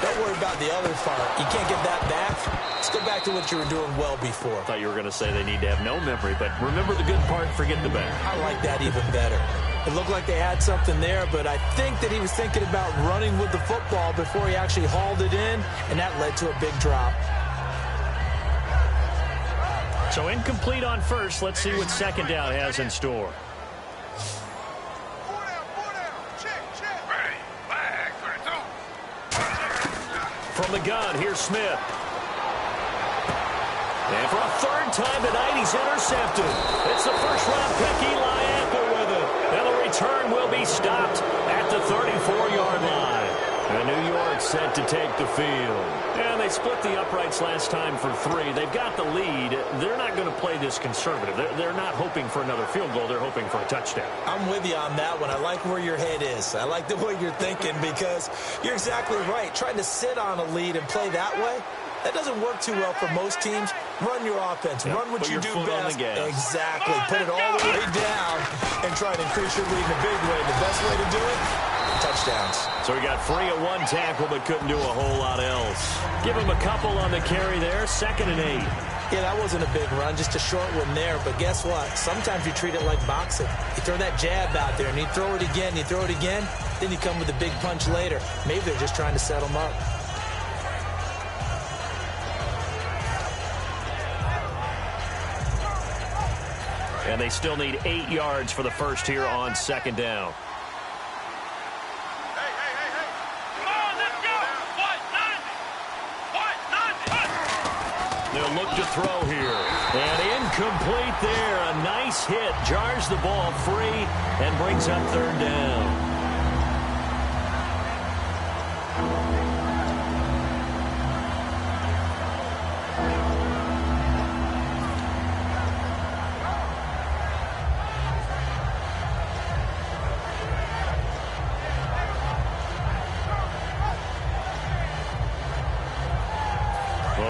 Don't worry about the other part. You can't get that back. Let's go back to what you were doing well before.
I thought you were going to say they need to have no memory, but remember the good part, forget the bad.
I like that even better. It looked like they had something there, but I think that he was thinking about running with the football before he actually hauled it in, and that led to a big drop.
So incomplete on first. Let's see what 2nd down has in store. From the gun, here's Smith. And for a 3rd time tonight, he's intercepted. It's the first-round pick, Eli Apple with it. And the return will be stopped at the 34-yard line. And New York set to take the field. And they split the uprights last time for 3. They've got the lead. They're not going to play this conservative. They're not hoping for another field goal. They're hoping for a touchdown.
I'm with you on that one. I like where your head is. I like the way you're thinking because you're exactly right. Trying to sit on a lead and play that way, that doesn't work too well for most teams. Run your offense. Run what you do best. Exactly. Put it all the way down and try to increase your lead in a big way. The best way to do it, touchdowns.
So he got free of 1 tackle but couldn't do a whole lot else. Give him a couple on the carry there. 2nd and 8.
Yeah, that wasn't a big run, just a short one there. But guess what? Sometimes you treat it like boxing. You throw that jab out there, and you throw it again, then you come with a big punch later. Maybe they're just trying to set him up.
And they still need 8 yards for the first here on second down. They'll look to throw here. And incomplete there. A nice hit. Jars the ball free and brings up third down.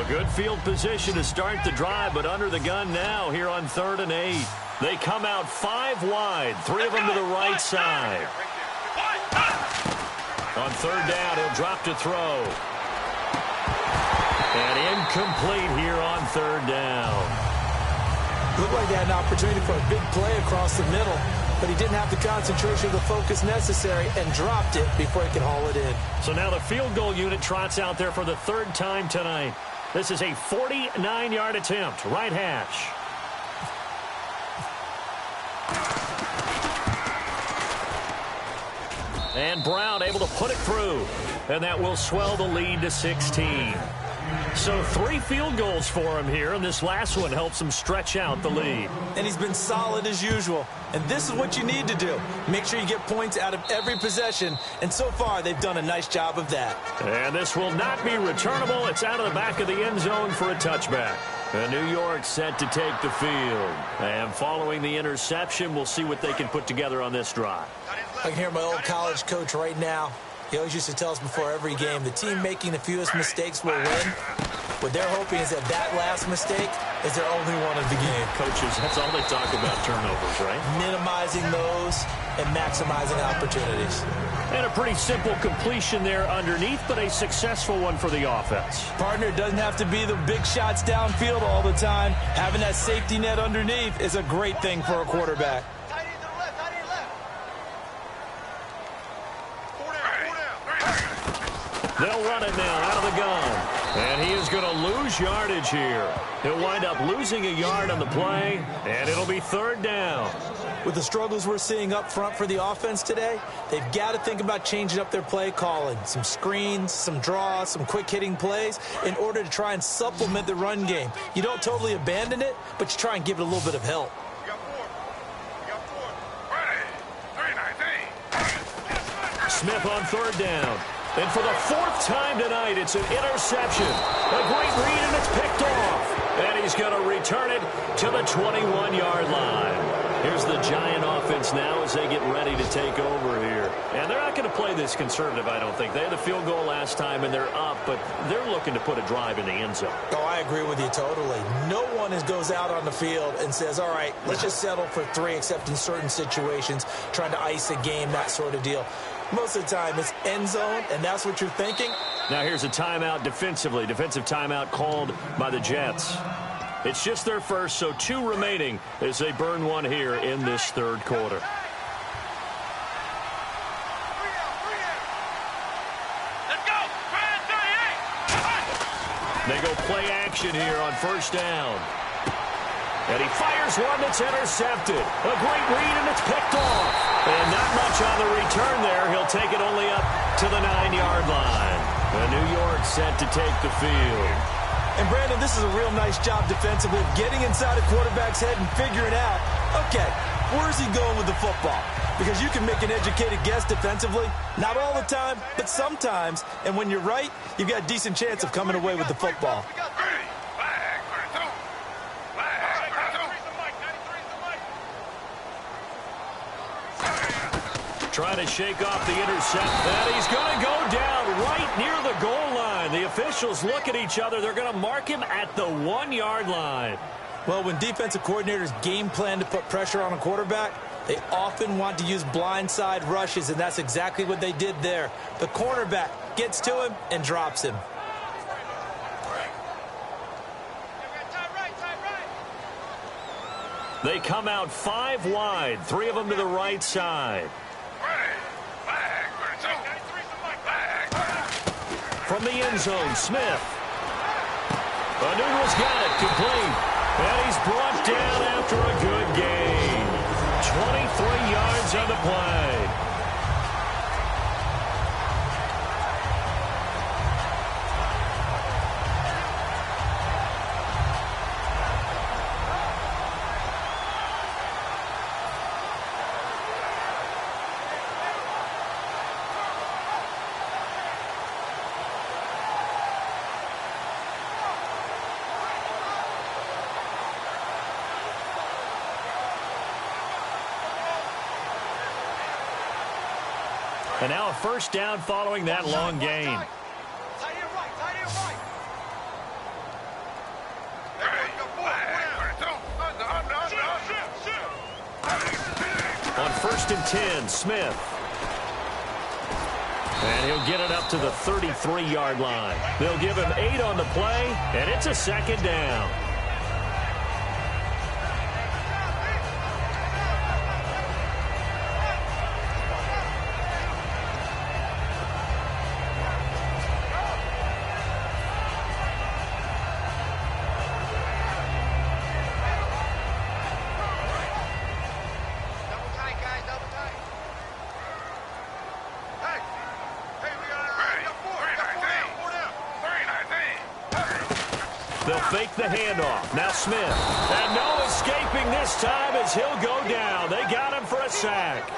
Good field position to start the drive, but under the gun now here on 3rd and 8. They come out 5 wide, 3 of them to the right side. On 3rd down, he'll drop to throw. And incomplete here on 3rd down.
Looked like they had an opportunity for a big play across the middle, but he didn't have the concentration or the focus necessary and dropped it before he could haul it in.
So now the field goal unit trots out there for the 3rd time tonight. This is a 49-yard attempt, right hash. And Brown able to put it through, and that will swell the lead to 16. So 3 field goals for him here, and this last one helps him stretch out the lead.
And he's been solid as usual. And this is what you need to do. Make sure you get points out of every possession. And so far, they've done a nice job of that.
And this will not be returnable. It's out of the back of the end zone for a touchback. And New York set to take the field. And following the interception, we'll see what they can put together on this drive.
I can hear my old college coach right now. He always used to tell us before every game, the team making the fewest mistakes will win. What they're hoping is that last mistake is their only one of the game.
Coaches, that's all they talk about, turnovers, right?
Minimizing those and maximizing opportunities.
And a pretty simple completion there underneath, but a successful one for the offense.
Partner, it doesn't have to be the big shots downfield all the time. Having that safety net underneath is a great thing for a quarterback.
They'll run it now out of the gun. And he is going to lose yardage here. He'll wind up losing a yard on the play, and it'll be 3rd down.
With the struggles we're seeing up front for the offense today, they've got to think about changing up their play calling. Some screens, some draws, some quick-hitting plays in order to try and supplement the run game. You don't totally abandon it, but you try and give it a little bit of help.
Smith on 3rd down. And for the 4th time tonight, it's an interception. A great read, and it's picked off. And he's going to return it to the 21-yard line. Here's the Giant offense now as they get ready to take over here. And they're not going to play this conservative, I don't think. They had the field goal last time, and they're up, but they're looking to put a drive in the end zone.
Oh, I agree with you totally. No one goes out on the field and says, all right, let's just settle for 3, except in certain situations, trying to ice a game, that sort of deal. Most of the time, it's end zone, and that's what you're thinking.
Now here's a timeout defensively. Defensive timeout called by the Jets. It's just their first, so 2 remaining as they burn one here in this 3rd quarter.
Let's go! 38!
They go play action here on 1st down. And he fires one that's intercepted. A great read, and it's picked off. And not much on the return there. He'll take it only up to the 9-yard line. And New York set to take the field.
And, Brandon, this is a real nice job defensively of getting inside a quarterback's head and figuring out, okay, where's he going with the football? Because you can make an educated guess defensively. Not all the time, but sometimes. And when you're right, you've got a decent chance of coming away with the football.
Trying to shake off the intercept. And he's going to go down right near the goal line. The officials look at each other. They're going to mark him at the 1-yard line.
Well, when defensive coordinators game plan to put pressure on a quarterback, they often want to use blindside rushes, and that's exactly what they did there. The cornerback gets to him and drops him.
They come out 5 wide, 3 of them to the right side. From the end zone, Smith. Anugra's got it, complete. And he's brought down after a good gain. 23 yards on the play. And now a first down following that long gain. On 1st and 10, Smith. And he'll get it up to the 33-yard line. They'll give him 8 on the play, and it's a second down. They'll fake the handoff. Now Smith. And no escaping this time as he'll go down. They got him for a sack.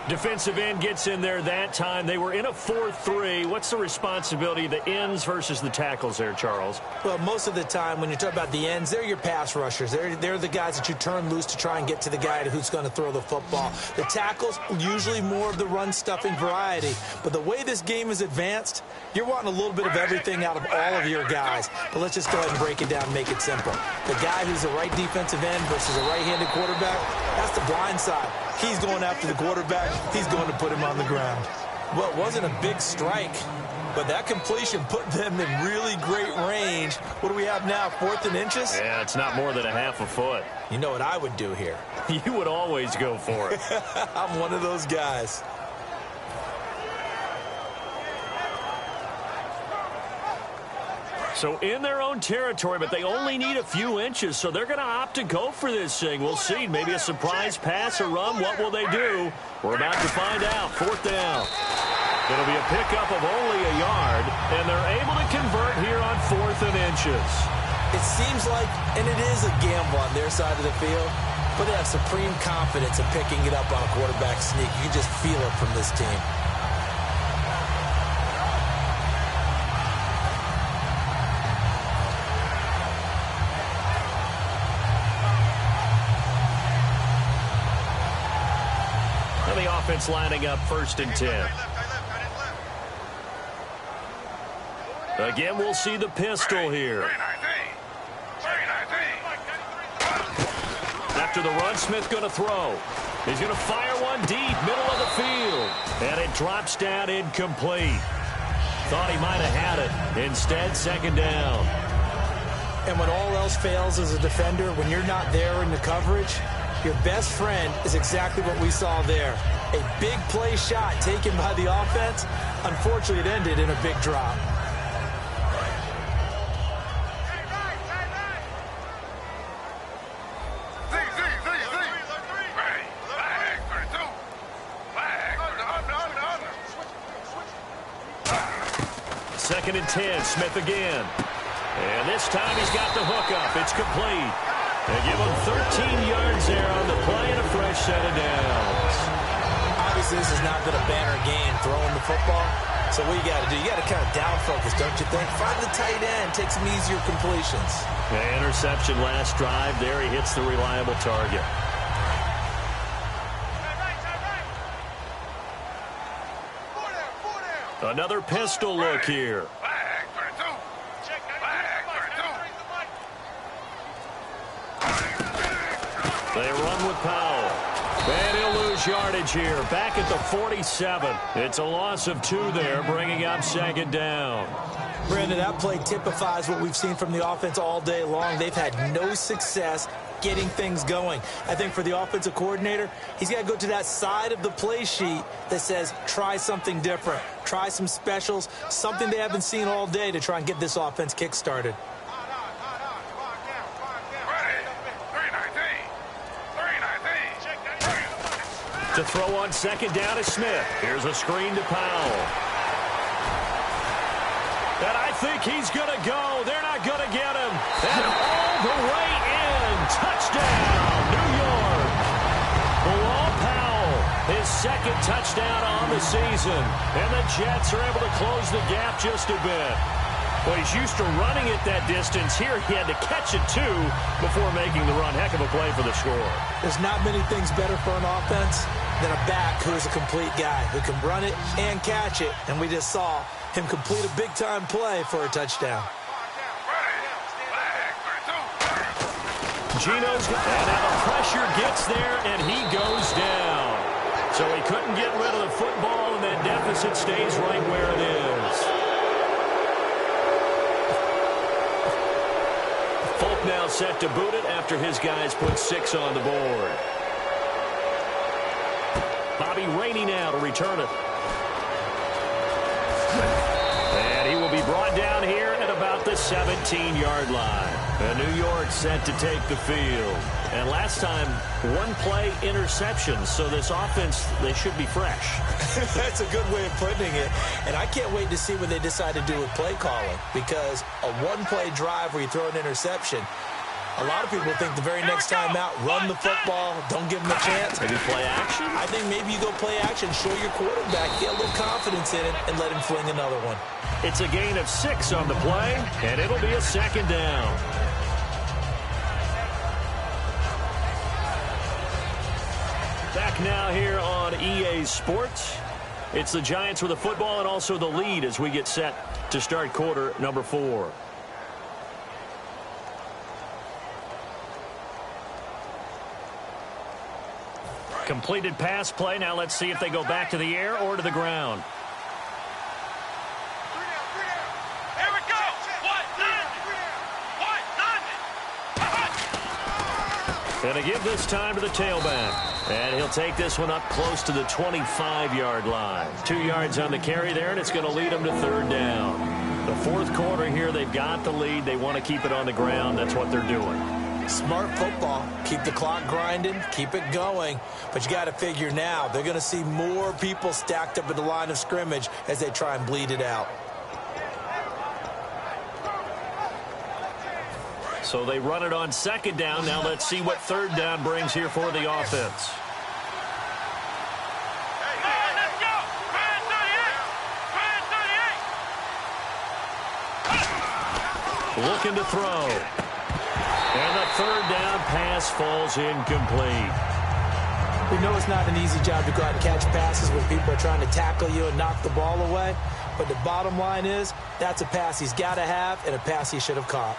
Defensive end gets in there that time. They were in a 4-3. What's the responsibility of the ends versus the tackles there, Charles?
Well, most of the time when you talk about the ends, they're your pass rushers. They're the guys that you turn loose to try and get to the guy who's going to throw the football. The tackles, usually more of the run-stuffing variety. But the way this game is advanced, you're wanting a little bit of everything out of all of your guys. But let's just go ahead and break it down and make it simple. The guy who's the right defensive end versus a right-handed quarterback, that's the blind side. He's going after the quarterback. He's going to put him on the ground. Well, it wasn't a big strike, but that completion put them in really great range. What do we have now, 4th and inches?
Yeah, it's not more than a half a foot.
You know what I would do here?
You would always go for it.
I'm one of those guys.
So in their own territory, but they only need a few inches, so they're going to opt to go for this thing. We'll see. Maybe a surprise pass or run. What will they do? We're about to find out. 4th down. It'll be a pickup of only a yard, and they're able to convert here on 4th and inches.
It seems like, and it is a gamble on their side of the field, but they have supreme confidence in picking it up on a quarterback sneak. You can just feel it from this team.
Offense lining up 1st and 10. Again, we'll see the pistol here. After the run, Smith going to throw. He's going to fire one deep, middle of the field. And it drops down incomplete. Thought he might have had it. Instead, 2nd down.
And when all else fails as a defender, when you're not there in the coverage, your best friend is exactly what we saw there. A big play shot taken by the offense. Unfortunately, it ended in a big drop.
Second and 10, Smith again. And this time he's got the hook up. It's complete. They give him 13 yards there on the play and a fresh set of downs.
Obviously, this has not been a banner game throwing the football. So what you got to do, you got to kind of down focus, don't you think? Find the tight end, take some easier completions.
The interception last drive there. He hits the reliable target. Another pistol look here. They run with Powell. And he'll lose yardage here. Back at the 47. It's a loss of 2 there, bringing up 2nd down.
Brandon, that play typifies what we've seen from the offense all day long. They've had no success getting things going. I think for the offensive coordinator, he's got to go to that side of the play sheet that says, try something different. Try some specials, something they haven't seen all day to try and get this offense kick-started.
To throw on second down is Smith. Here's a screen to Powell. And I think he's going to go. They're not going to get him. And all the way in. Touchdown, New York. Bilal Powell, his second touchdown on the season. And the Jets are able to close the gap just a bit. Well, he's used to running it that distance. Here he had to catch it, too, before making the run. Heck of a play for the score.
There's not many things better for an offense than a back who is a complete guy who can run it and catch it. And we just saw him complete a big-time play for a touchdown.
Geno's, and now the pressure gets there, and he goes down. So he couldn't get rid of the football, and that deficit stays right where it is. Folk now set to boot it after his guys put 6 on the board. Bobby Rainey now to return it. And he will be brought down here at about the 17-yard line. And New York set to take the field. And last time, one play interception. So this offense, they should be fresh.
That's a good way of putting it. And I can't wait to see what they decide to do with play calling. Because a one-play drive where you throw an interception, a lot of people think the very next time out, run the football, don't give them a chance.
Maybe play action?
I think maybe you go play action, show your quarterback, get a little confidence in it, and let him fling another one.
It's a gain of 6 on the play, and it'll be a second down. Back now here on EA Sports. It's the Giants with the football and also the lead as we get set to start quarter number 4. Completed pass play. Now let's see if they go back to the air or to the ground.
Here we go.
And to give this time to the tailback. And he'll take this one up close to the 25-yard line. 2 yards on the carry there, and it's going to lead them to third down. The fourth quarter here, they've got the lead. They want to keep it on the ground. That's what they're doing.
Smart football. Keep the clock grinding. Keep it going. But you got to figure now, they're going to see more people stacked up at the line of scrimmage as they try and bleed it out.
So they run it on second down. Now let's see what third down brings here for the offense.
Let's go.
Looking to throw. And the third down pass falls incomplete.
We know it's not an easy job to go out and catch passes when people are trying to tackle you and knock the ball away. But the bottom line is, that's a pass he's got to have and a pass he should have caught.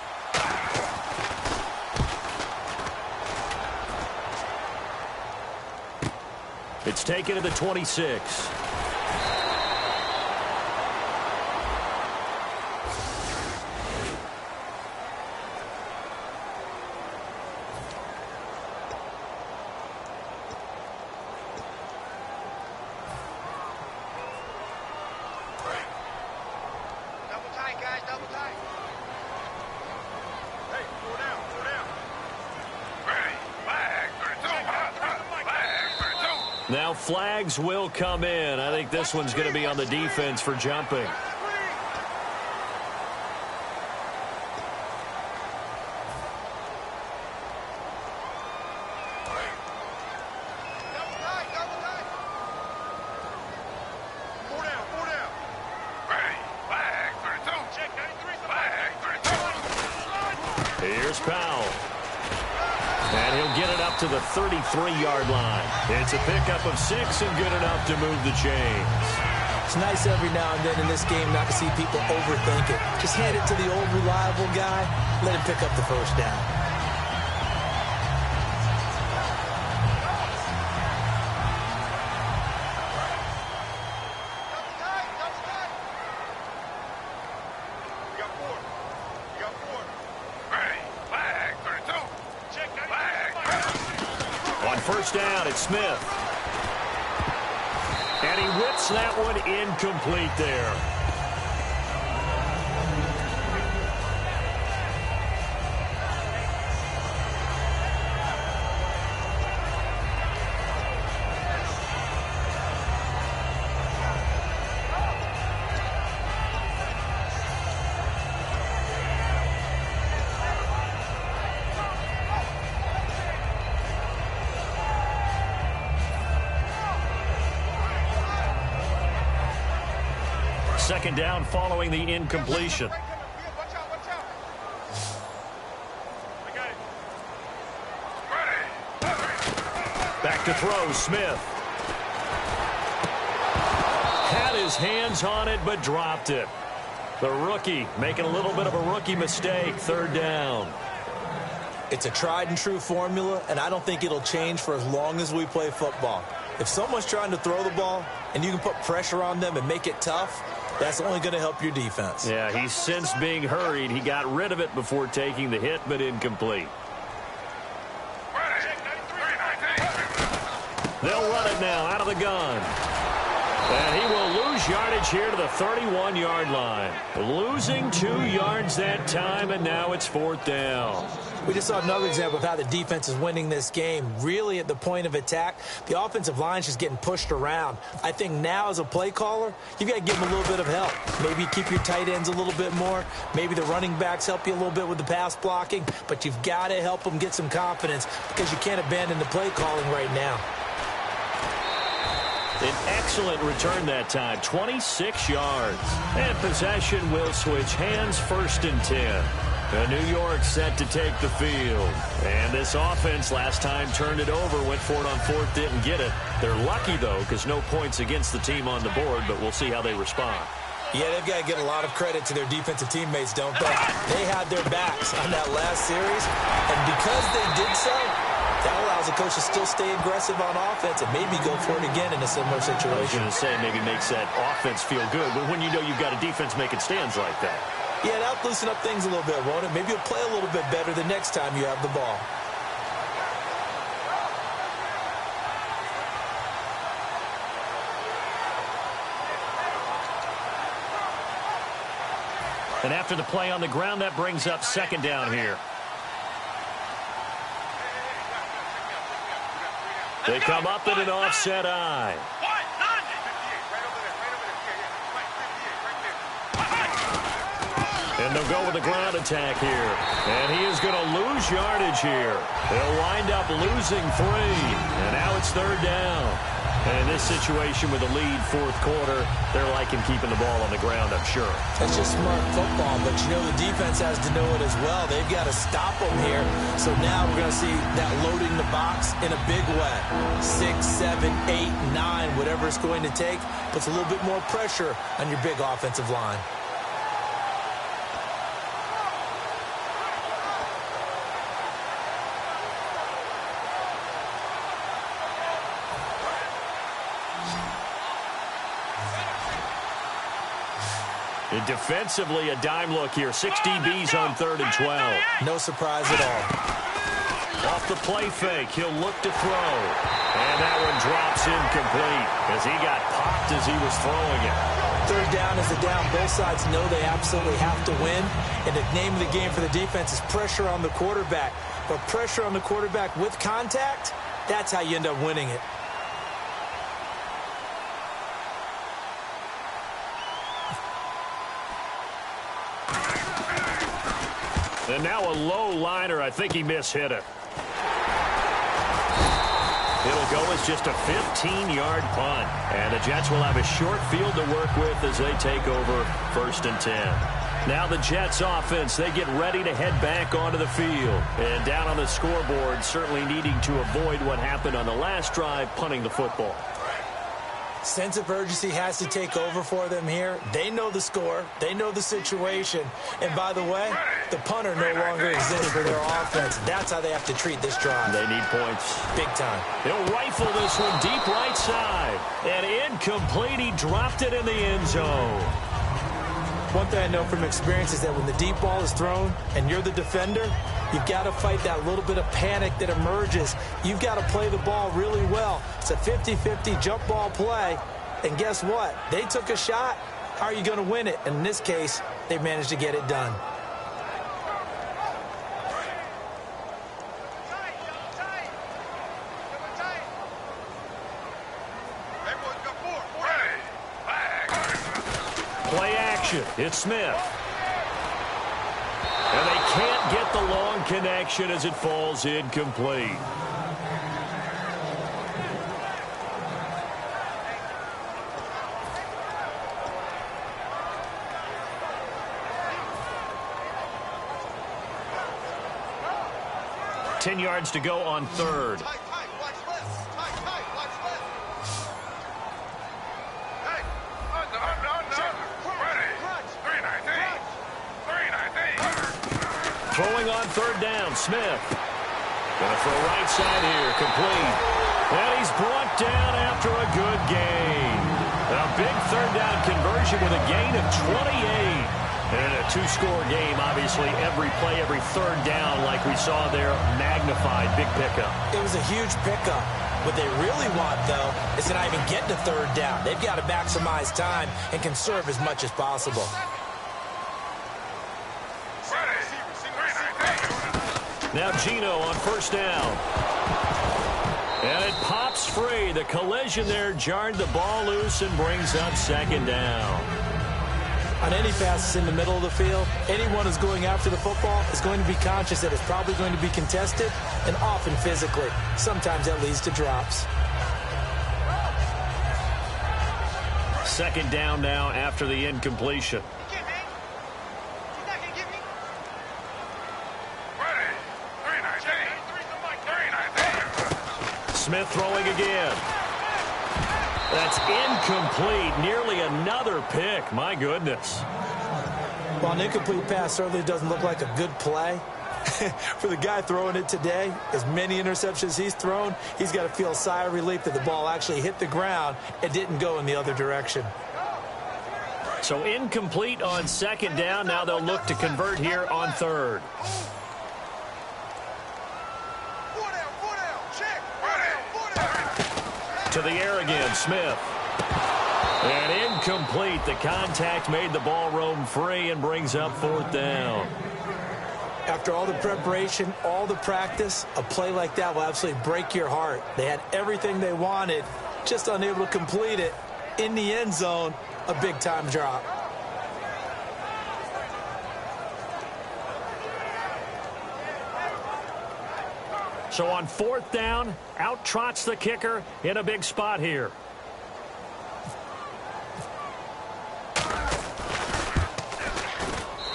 It's taken to the 26. Now flags will come in. I think this one's going to be on the defense for jumping. Here's Powell. And he'll get it up to the 33-yard line. It's a pickup of 6 and good enough to move the chains.
It's nice every now and then in this game not to see people overthink it. Just hand it to the old reliable guy. Let him pick up the first down.
first down. It's Smith. And he whips that one incomplete there. Second down following the incompletion. Back to throw, Smith. Had his hands on it, but dropped it. The rookie making a little bit of a rookie mistake. Third down.
It's a tried and true formula, and I don't think it'll change for as long as we play football. If someone's trying to throw the ball and you can put pressure on them and make it tough, that's only going to help your defense.
Yeah, he's since being hurried. He got rid of it before taking the hit, but incomplete. They'll run it now out of the gun. And he will lose yardage here to the 31-yard line. Losing 2 yards that time, and now it's fourth down.
We just saw another example of how the defense is winning this game. Really at the point of attack, the offensive line's just getting pushed around. I think now as a play caller, you've got to give them a little bit of help. Maybe keep your tight ends a little bit more. Maybe the running backs help you a little bit with the pass blocking. But you've got to help them get some confidence because you can't abandon the play calling right now.
An excellent return that time, 26 yards. And possession will switch hands, first and 10. New York set to take the field. And this offense last time turned it over, went for it on fourth, didn't get it. They're lucky, though, because no points against the team on the board, but we'll see how they respond.
Yeah, they've got to get a lot of credit to their defensive teammates, don't they? They had their backs on that last series, and because they did so, that allows the coach to still stay aggressive on offense and maybe go for it again in a similar situation.
I was going to say maybe makes that offense feel good, but when you know you've got a defense making stands like that.
Yeah, that'll loosen up things a little bit, won't it? Maybe you'll play a little bit better the next time you have the ball.
And after the play on the ground, that brings up second down here. They come up in an offset eye. And they'll go with the ground attack here. And he is going to lose yardage here. They'll wind up losing 3. And now it's third down. And in this situation with a lead fourth quarter, they're liking keeping the ball on the ground, I'm sure.
That's just smart football, but you know the defense has to know it as well. They've got to stop them here. So now we're going to see that loading the box in a big way. 6, 7, 8, 9, whatever it's going to take, puts a little bit more pressure on your big offensive line.
And defensively, a dime look here. 6 DBs on 3rd and 12.
No surprise at all.
Off the play fake, he'll look to throw. And that one drops incomplete as he got popped as he was throwing it.
Third down is a down. Both sides know they absolutely have to win. And the name of the game for the defense is pressure on the quarterback. But pressure on the quarterback with contact, that's how you end up winning it.
And now a low liner. I think he mishit it. It'll go as just a 15-yard punt. And the Jets will have a short field to work with as they take over 1st and 10. Now the Jets offense, they get ready to head back onto the field. And down on the scoreboard, certainly needing to avoid what happened on the last drive, punting the football.
Sense of urgency has to take over for them here. They know the score. They know the situation. And by the way, the punter no longer exists for their offense. That's how they have to treat this drive.
They need points.
Big time.
He'll rifle this one deep right side. And incomplete. He dropped it in the end zone.
One thing I know from experience is that when the deep ball is thrown and you're the defender, you've got to fight that little bit of panic that emerges. You've got to play the ball really well. It's a 50-50 jump ball play. And guess what? They took a shot. How are you going to win it? And in this case, they managed to get it done.
Play action. It's Smith. And they can't get the long connection as it falls incomplete. Ten yards to go on third. Throwing on third down, Smith. Gonna throw right side here, complete. And he's brought down after a good gain. A big third down conversion with a gain of 28. And a two-score game, obviously, every play, every third down, like we saw there, magnified, big pickup.
It was a huge pickup. What they really want, though, is to not even get to third down. They've got to maximize time and conserve as much as possible.
Now Gino on first down. And it pops free. The collision there jarred the ball loose and brings up second down.
On any passes in the middle of the field, anyone who's going after the football is going to be conscious that it's probably going to be contested, and often physically. Sometimes that leads to drops.
Second down now after the incompletion. Smith throwing again. That's incomplete. Nearly another pick. My goodness.
Well, an incomplete pass certainly doesn't look like a good play. For the guy throwing it today, as many interceptions he's thrown, he's got to feel a sigh of relief that the ball actually hit the ground and didn't go in the other direction.
So incomplete on second down. Now they'll look to convert here on third. To the air again, Smith. And incomplete. The contact made the ball roam free and brings up fourth down.
After all the preparation, all the practice, a play like that will absolutely break your heart. They had everything they wanted, just unable to complete it. In the end zone, a big-time drop.
So on fourth down, out trots the kicker in a big spot here.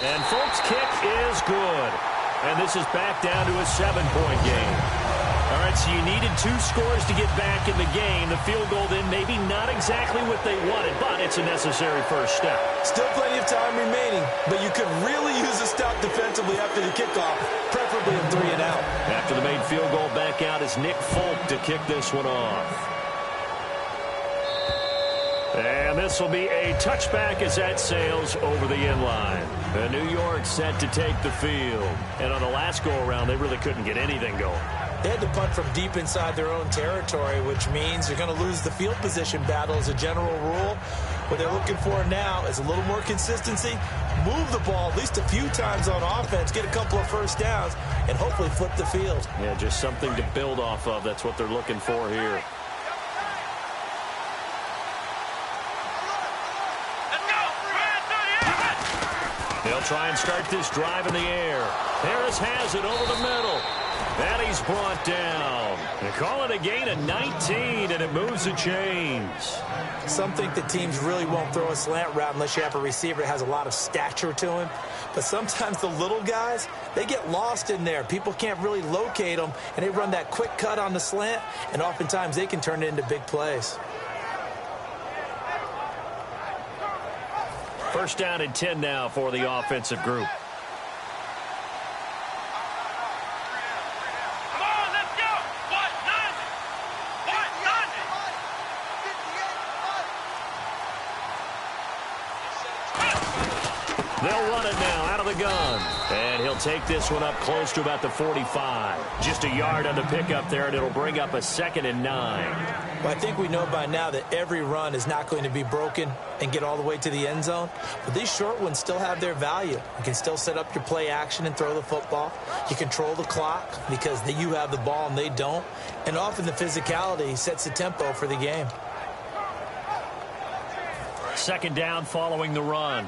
And Folk's kick is good. And this is back down to a 7-point game. All right, so you needed 2 scores to get back in the game. The field goal then maybe not exactly what they wanted, but it's a necessary first step.
Still plenty of time remaining, but you could really use a stop defensively after the kickoff, preferably a 3-and-out.
After the made field goal, back out is Nick Folk to kick this one off. And this will be a touchback as that sails over the end line. And New York set to take the field. And on the last go-around, they really couldn't get anything going.
They had to punt from deep inside their own territory, which means you're going to lose the field position battle as a general rule. What they're looking for now is a little more consistency, move the ball at least a few times on offense, get a couple of first downs, and hopefully flip the field.
Yeah, just something to build off of. That's what they're looking for here. They'll try and start this drive in the air. Harris has it over the middle. And he's brought down. They call it a gain of 19, and it moves the chains.
Some think that teams really won't throw a slant route unless you have a receiver that has a lot of stature to him. But sometimes the little guys, they get lost in there. People can't really locate them, and they run that quick cut on the slant, and oftentimes they can turn it into big plays.
First down and 10 now for the offensive group. They'll run it now out of the gun. And he'll take this one up close to about the 45. Just a yard on the pickup there, and it'll bring up a 2nd and 9.
Well, I think we know by now that every run is not going to be broken and get all the way to the end zone. But these short ones still have their value. You can still set up your play action and throw the football. You control the clock because you have the ball and they don't. And often the physicality sets the tempo for the game.
2nd down following the run.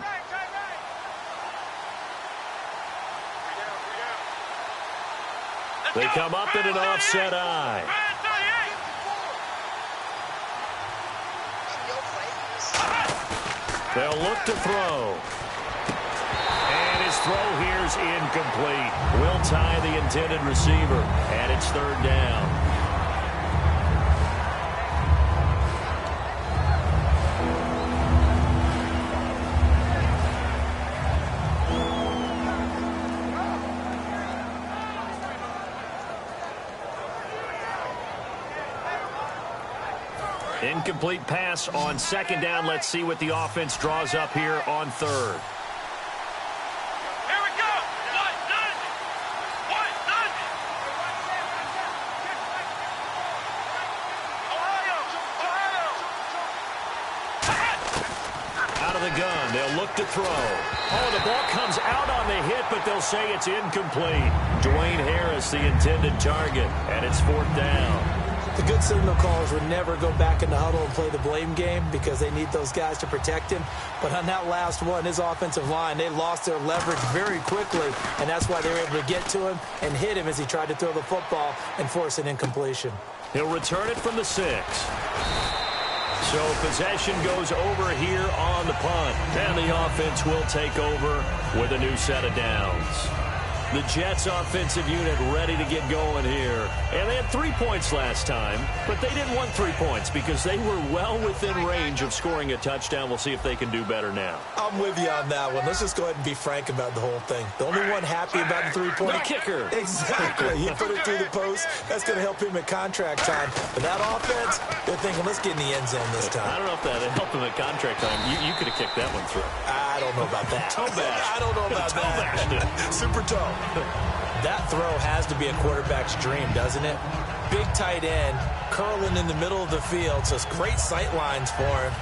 They come up in an offset eye. They'll look to throw. And his throw here's incomplete. Will tie the intended receiver. And it's 3rd down. Incomplete pass on 2nd down. Let's see what the offense draws up here on 3rd.
Here we go.
Out of the gun. They'll look to throw. Oh, the ball comes out on the hit, but they'll say it's incomplete. Dwayne Harris, the intended target, and it's 4th down.
The good signal callers would never go back in the huddle and play the blame game because they need those guys to protect him. But on that last one, his offensive line, they lost their leverage very quickly, and that's why they were able to get to him and hit him as he tried to throw the football and force an incompletion.
He'll return it from the 6. So possession goes over here on the punt, and the offense will take over with a new set of downs. The Jets offensive unit ready to get going here. And they had 3 points last time, but they didn't want 3 points because they were well within range of scoring a touchdown. We'll see if they can do better now.
I'm with you on that one. Let's just go ahead and be frank about the whole thing. The only one happy about the 3-point.
The kicker.
Exactly. He put it through the post. That's going to help him at contract time. But that offense, they're thinking, let's get in the end zone this time.
I don't know if that helped him at contract time. You could have kicked that one through.
I don't know about that.
Toe bash.
I don't know about that. Super toe. That throw has to be a quarterback's dream, doesn't it? Big tight end, curling in the middle of the field, so it's great sight lines for him.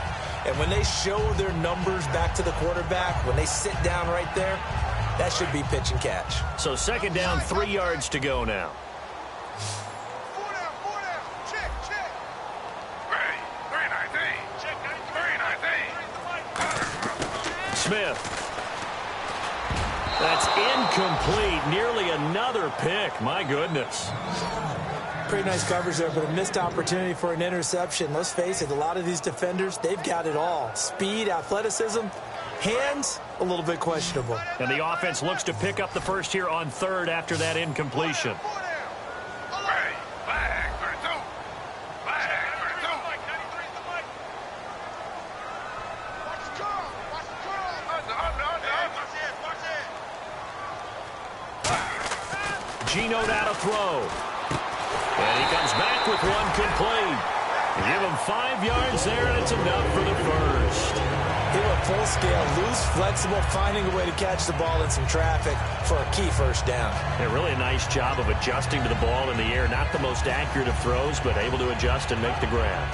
And when they show their numbers back to the quarterback, when they sit down right there, that should be pitch and catch.
So 2nd down, 3 yards to go now.
Check. 319. Check 319.
Smith. That's incomplete. Nearly another pick. My goodness.
Pretty nice coverage there, but a missed opportunity for an interception. Let's face it, a lot of these defenders, they've got it all. Speed, athleticism, hands, a little bit questionable.
And the offense looks to pick up the first here on 3rd after that incompletion. Gino down to throw. And he comes back with one complete. Give him 5 yards there, and it's enough for the first.
He went full scale, loose, flexible, finding a way to catch the ball in some traffic for a key first down.
Yeah, really a nice job of adjusting to the ball in the air. Not the most accurate of throws, but able to adjust and make the grab.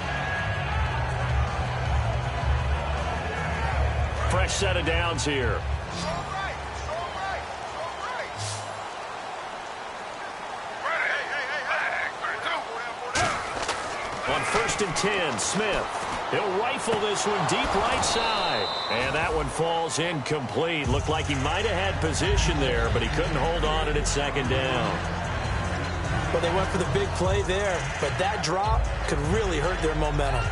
Fresh set of downs here. On 1st and 10, Smith. He'll rifle this one deep right side. And that one falls incomplete. Looked like he might have had position there, but he couldn't hold on at 2nd down.
Well, they went for the big play there, but that drop could really hurt their momentum.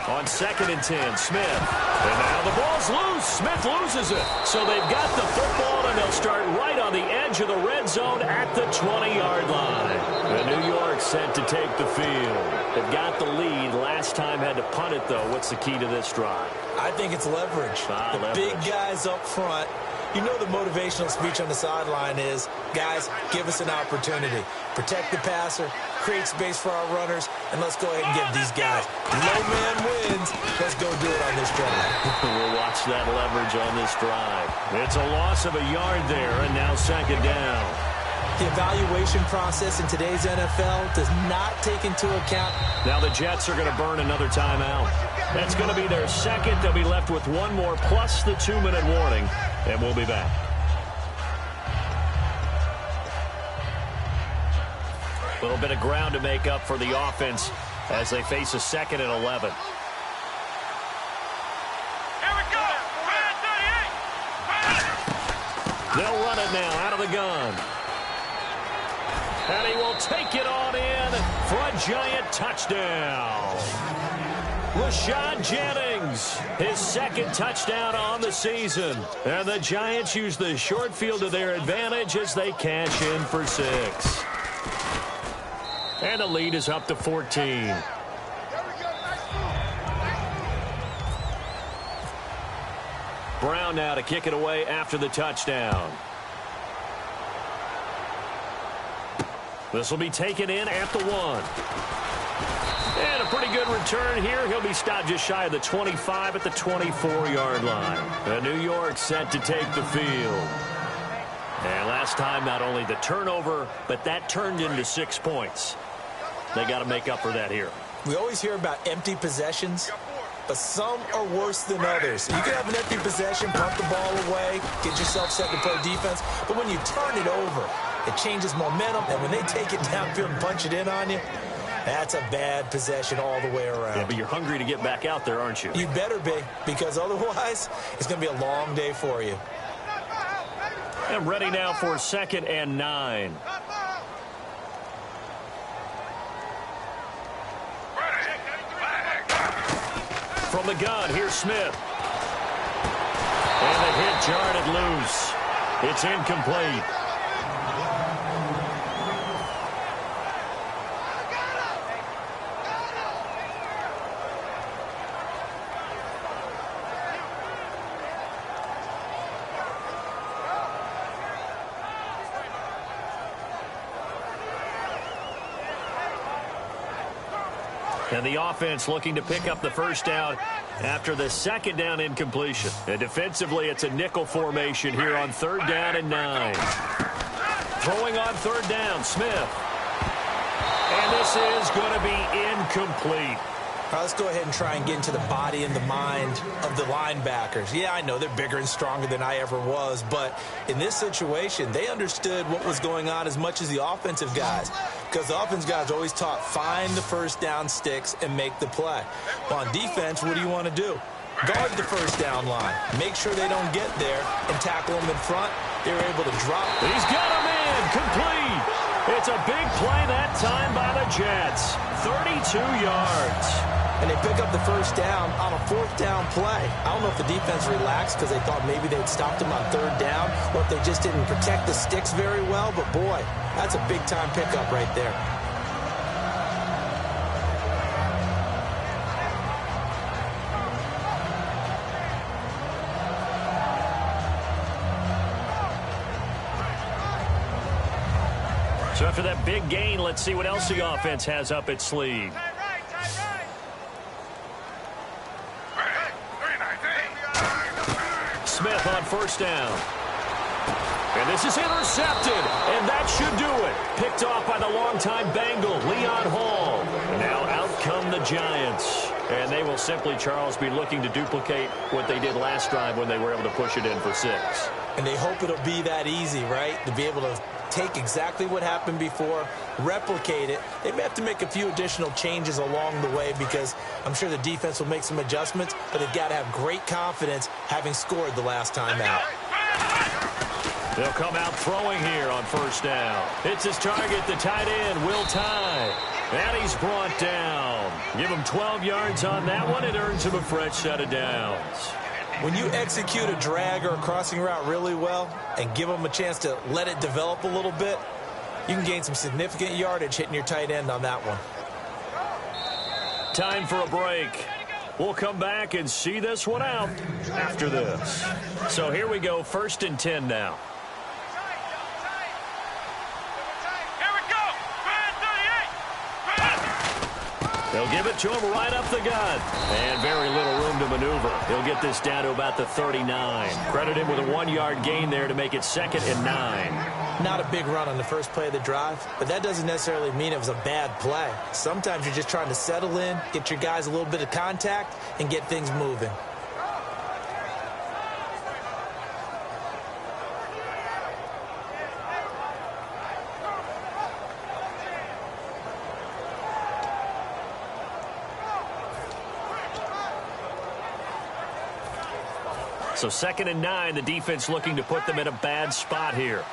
On 2nd and 10, Smith. And now the ball's loose. Smith loses it. So they've got the football, and they'll start right on the edge of the red zone at the 20-yard line. The New York set to take the field. They've got the lead last last time had to punt it, though. What's the key to this drive?
I think it's leverage. The big guys up front. You know the motivational speech on the sideline is, guys, give us an opportunity. Protect the passer, create space for our runners, and let's go ahead and give these guys. Low man wins. Let's go do it on this drive.
We'll watch that leverage on this drive. It's a loss of a yard there, and now second down.
The evaluation process in today's NFL does not take into account.
Now the Jets are going to burn another timeout. That's going to be their second. They'll be left with one more plus the 2-minute warning, and we'll be back. A little bit of ground to make up for the offense as they face a 2nd and 11.
Here we go. 38.
They'll run it now out of the gun. And he will take it on in for a giant touchdown. Rashad Jennings, his 2nd touchdown on the season. And the Giants use the short field to their advantage as they cash in for 6. And the lead is up to 14. Brown now to kick it away after the touchdown. This will be taken in at the 1. And a pretty good return here. He'll be stopped just shy of the 25 at the 24-yard line. And New York set to take the field. And last time, not only the turnover, but that turned into 6 points. They got to make up for that here.
We always hear about empty possessions, but some are worse than others. You can have an empty possession, punt the ball away, get yourself set to play defense, but when you turn it over, it changes momentum, and when they take it downfield and punch it in on you, that's a bad possession all the way around.
Yeah, but you're hungry to get back out there, aren't you?
You better be, because otherwise, it's going to be a long day for you.
And ready now for 2nd and 9. From the gun, here's Smith. And the hit jarred loose. It's incomplete. And the offense looking to pick up the first down after the 2nd down incompletion. And defensively, it's a nickel formation here on 3rd down and 9. Throwing on 3rd down, Smith. And this is going to be incomplete.
All right, let's go ahead and try and get into the body and the mind of the linebackers. Yeah, I know they're bigger and stronger than I ever was, but in this situation, they understood what was going on as much as the offensive guys, because the offensive guys always taught find the first down sticks and make the play. Well, on defense, what do you want to do? Guard the first down line. Make sure they don't get there and tackle them in front. They were able to drop.
He's got him in. Complete. It's a big play that time by the Jets. 32 yards.
And they pick up the first down on a 4th down play. I don't know if the defense relaxed because they thought maybe they'd stopped them on 3rd down, or if they just didn't protect the sticks very well. But, boy, that's a big-time pickup right there.
So after that big gain, let's see what else the offense has up its sleeve. Smith on 1st down. And this is intercepted, and that should do it. Picked off by the longtime Bengal, Leon Hall. Now out come the Giants. And they will simply, Charles, be looking to duplicate what they did last drive when they were able to push it in for 6.
And they hope it'll be that easy, right? To be able to take exactly what happened before, replicate it. They may have to make a few additional changes along the way because I'm sure the defense will make some adjustments, but they've got to have great confidence having scored the last time out.
They'll come out throwing here on 1st down. It's his target, the tight end, Will Tye. And he's brought down. Give him 12 yards on that one. It earns him a fresh set of downs.
When you execute a drag or a crossing route really well and give them a chance to let it develop a little bit, you can gain some significant yardage hitting your tight end on that one.
time for a break. We'll come back and see this one out after this. So here we go, 1st and 10 now.
Here we go.
They'll give it to him right up the gut. And very little room to maneuver. He'll get this down to about the 39. Credit him with a 1-yard gain there to make it 2nd and 9.
Not a big run on the first play of the drive, but that doesn't necessarily mean it was a bad play. Sometimes you're just trying to settle in, get your guys a little bit of contact, and get things moving.
So 2nd and 9, the defense looking to put them in a bad spot here.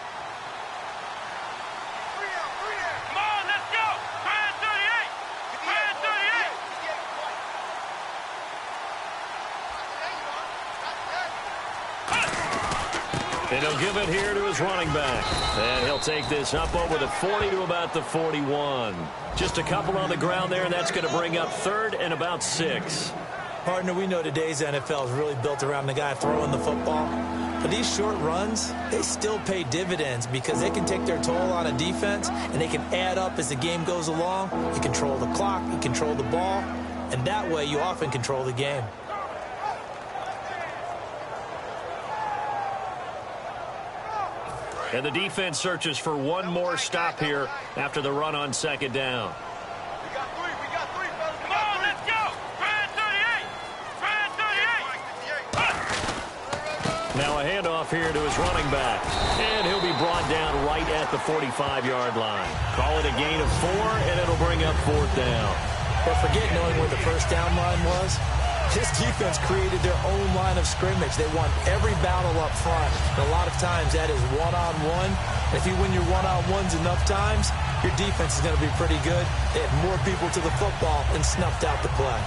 Come on, let's go. 38.
And he'll give it here to his running back. And he'll take this up over the 40 to about the 41. Just a couple on the ground there, and that's going to bring up 3rd and about 6.
Partner, we know today's NFL is really built around the guy throwing the football. But these short runs, they still pay dividends because they can take their toll on a defense, and they can add up as the game goes along. You control the clock, you control the ball, and that way you often control the game.
And the defense searches for one more stop here after the run on 2nd down.
We got three, fellas. Come on, let's go. 38.
Now a handoff here to his running back. And he'll be brought down right at the 45-yard line. Call it a gain of 4, and it'll bring up 4th down.
But forget knowing where the first down line was. This defense created their own line of scrimmage. They won every battle up front. And a lot of times that is one-on-one. If you win your one-on-ones enough times, your defense is going to be pretty good. They had more people to the football and snuffed out the play.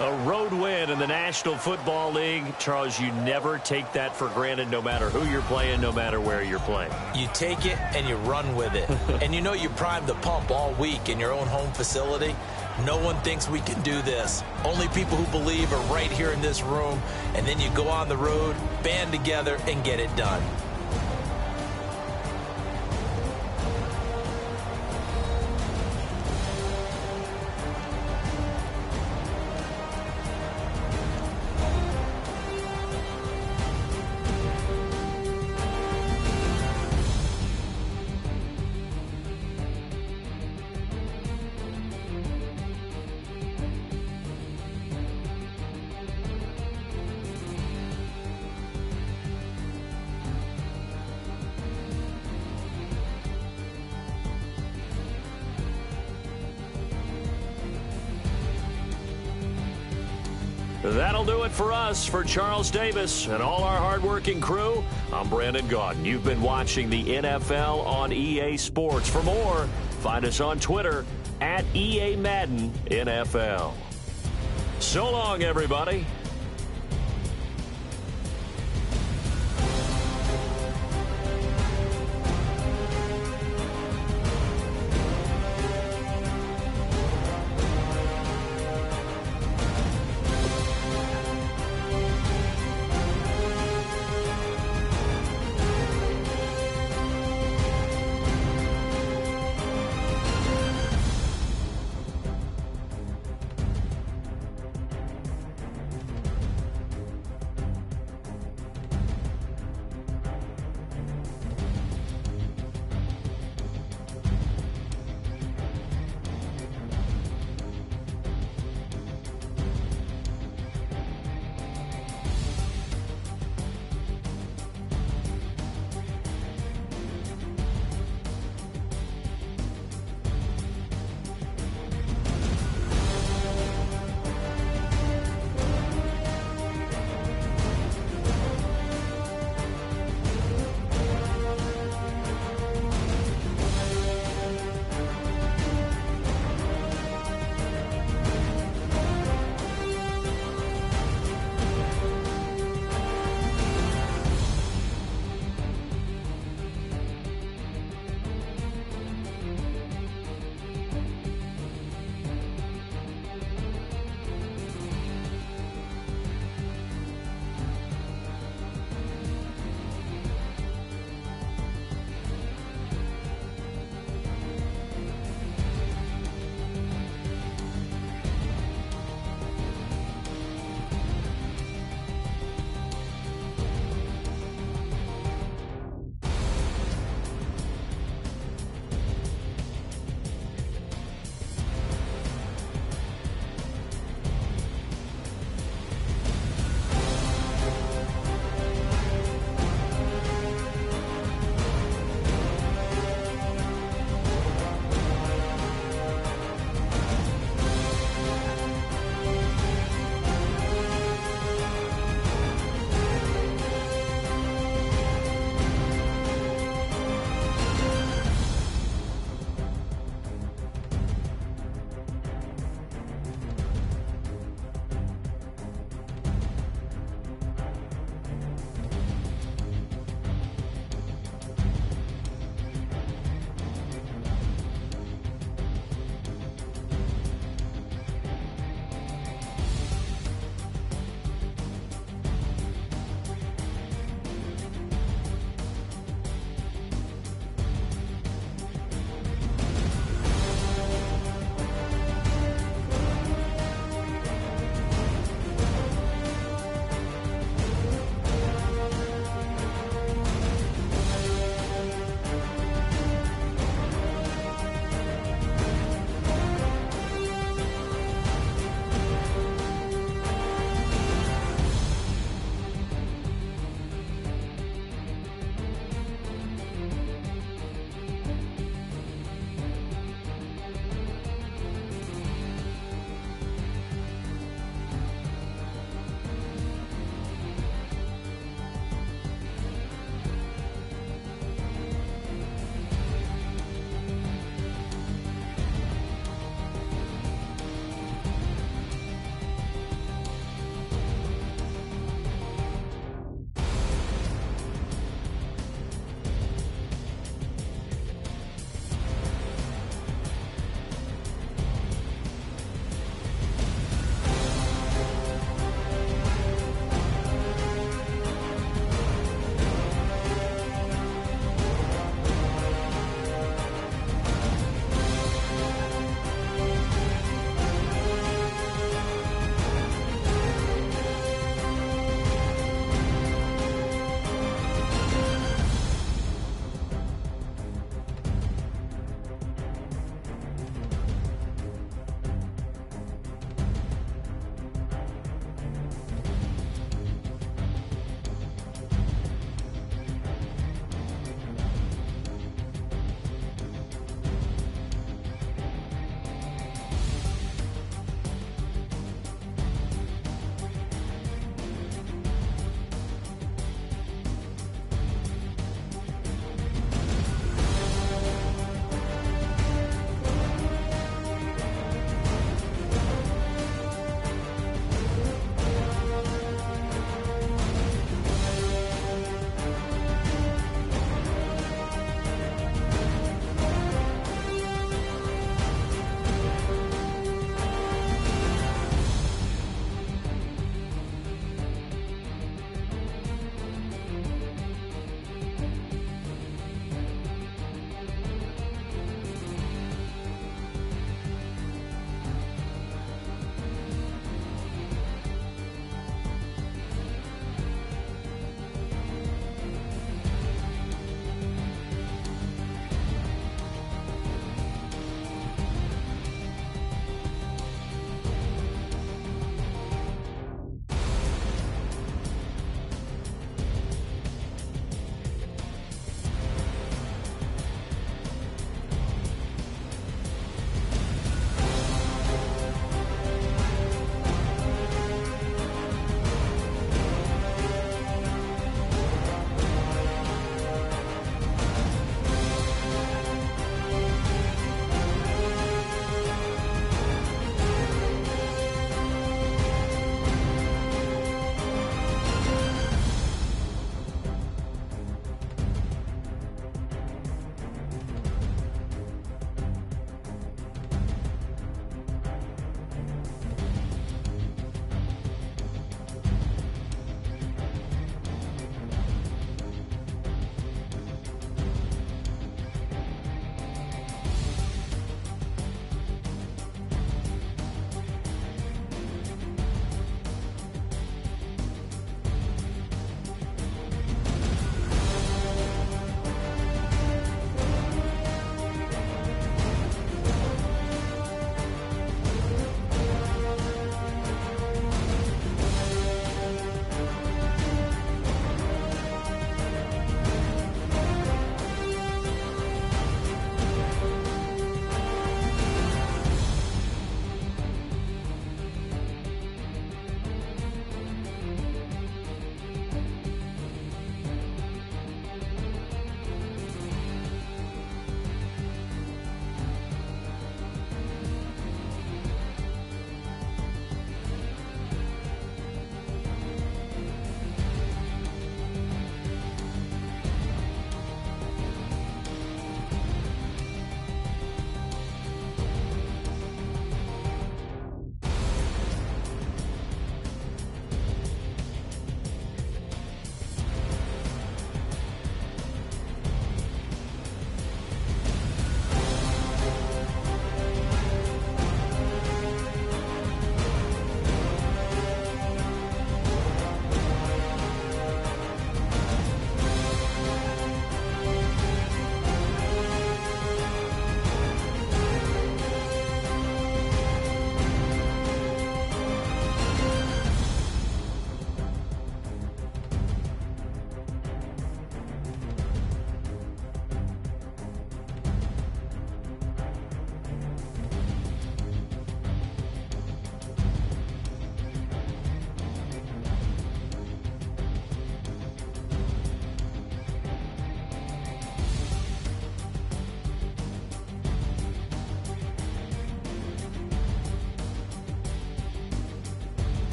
A road win in the National Football League. Charles, you never take that for granted no matter who you're playing, no matter where you're playing.
You take it and you run with it. And you know you primed the pump all week in your own home facility. No one thinks we can do this. Only people who believe are right here in this room. And then you go on the road, band together, and get it done.
That'll do it for us. For Charles Davis and all our hardworking crew, I'm Brandon Gaudin. You've been watching the NFL on EA Sports. For more, find us on Twitter at EA Madden NFL. So long, everybody.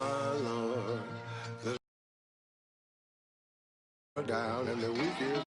Lord, the down and the weak is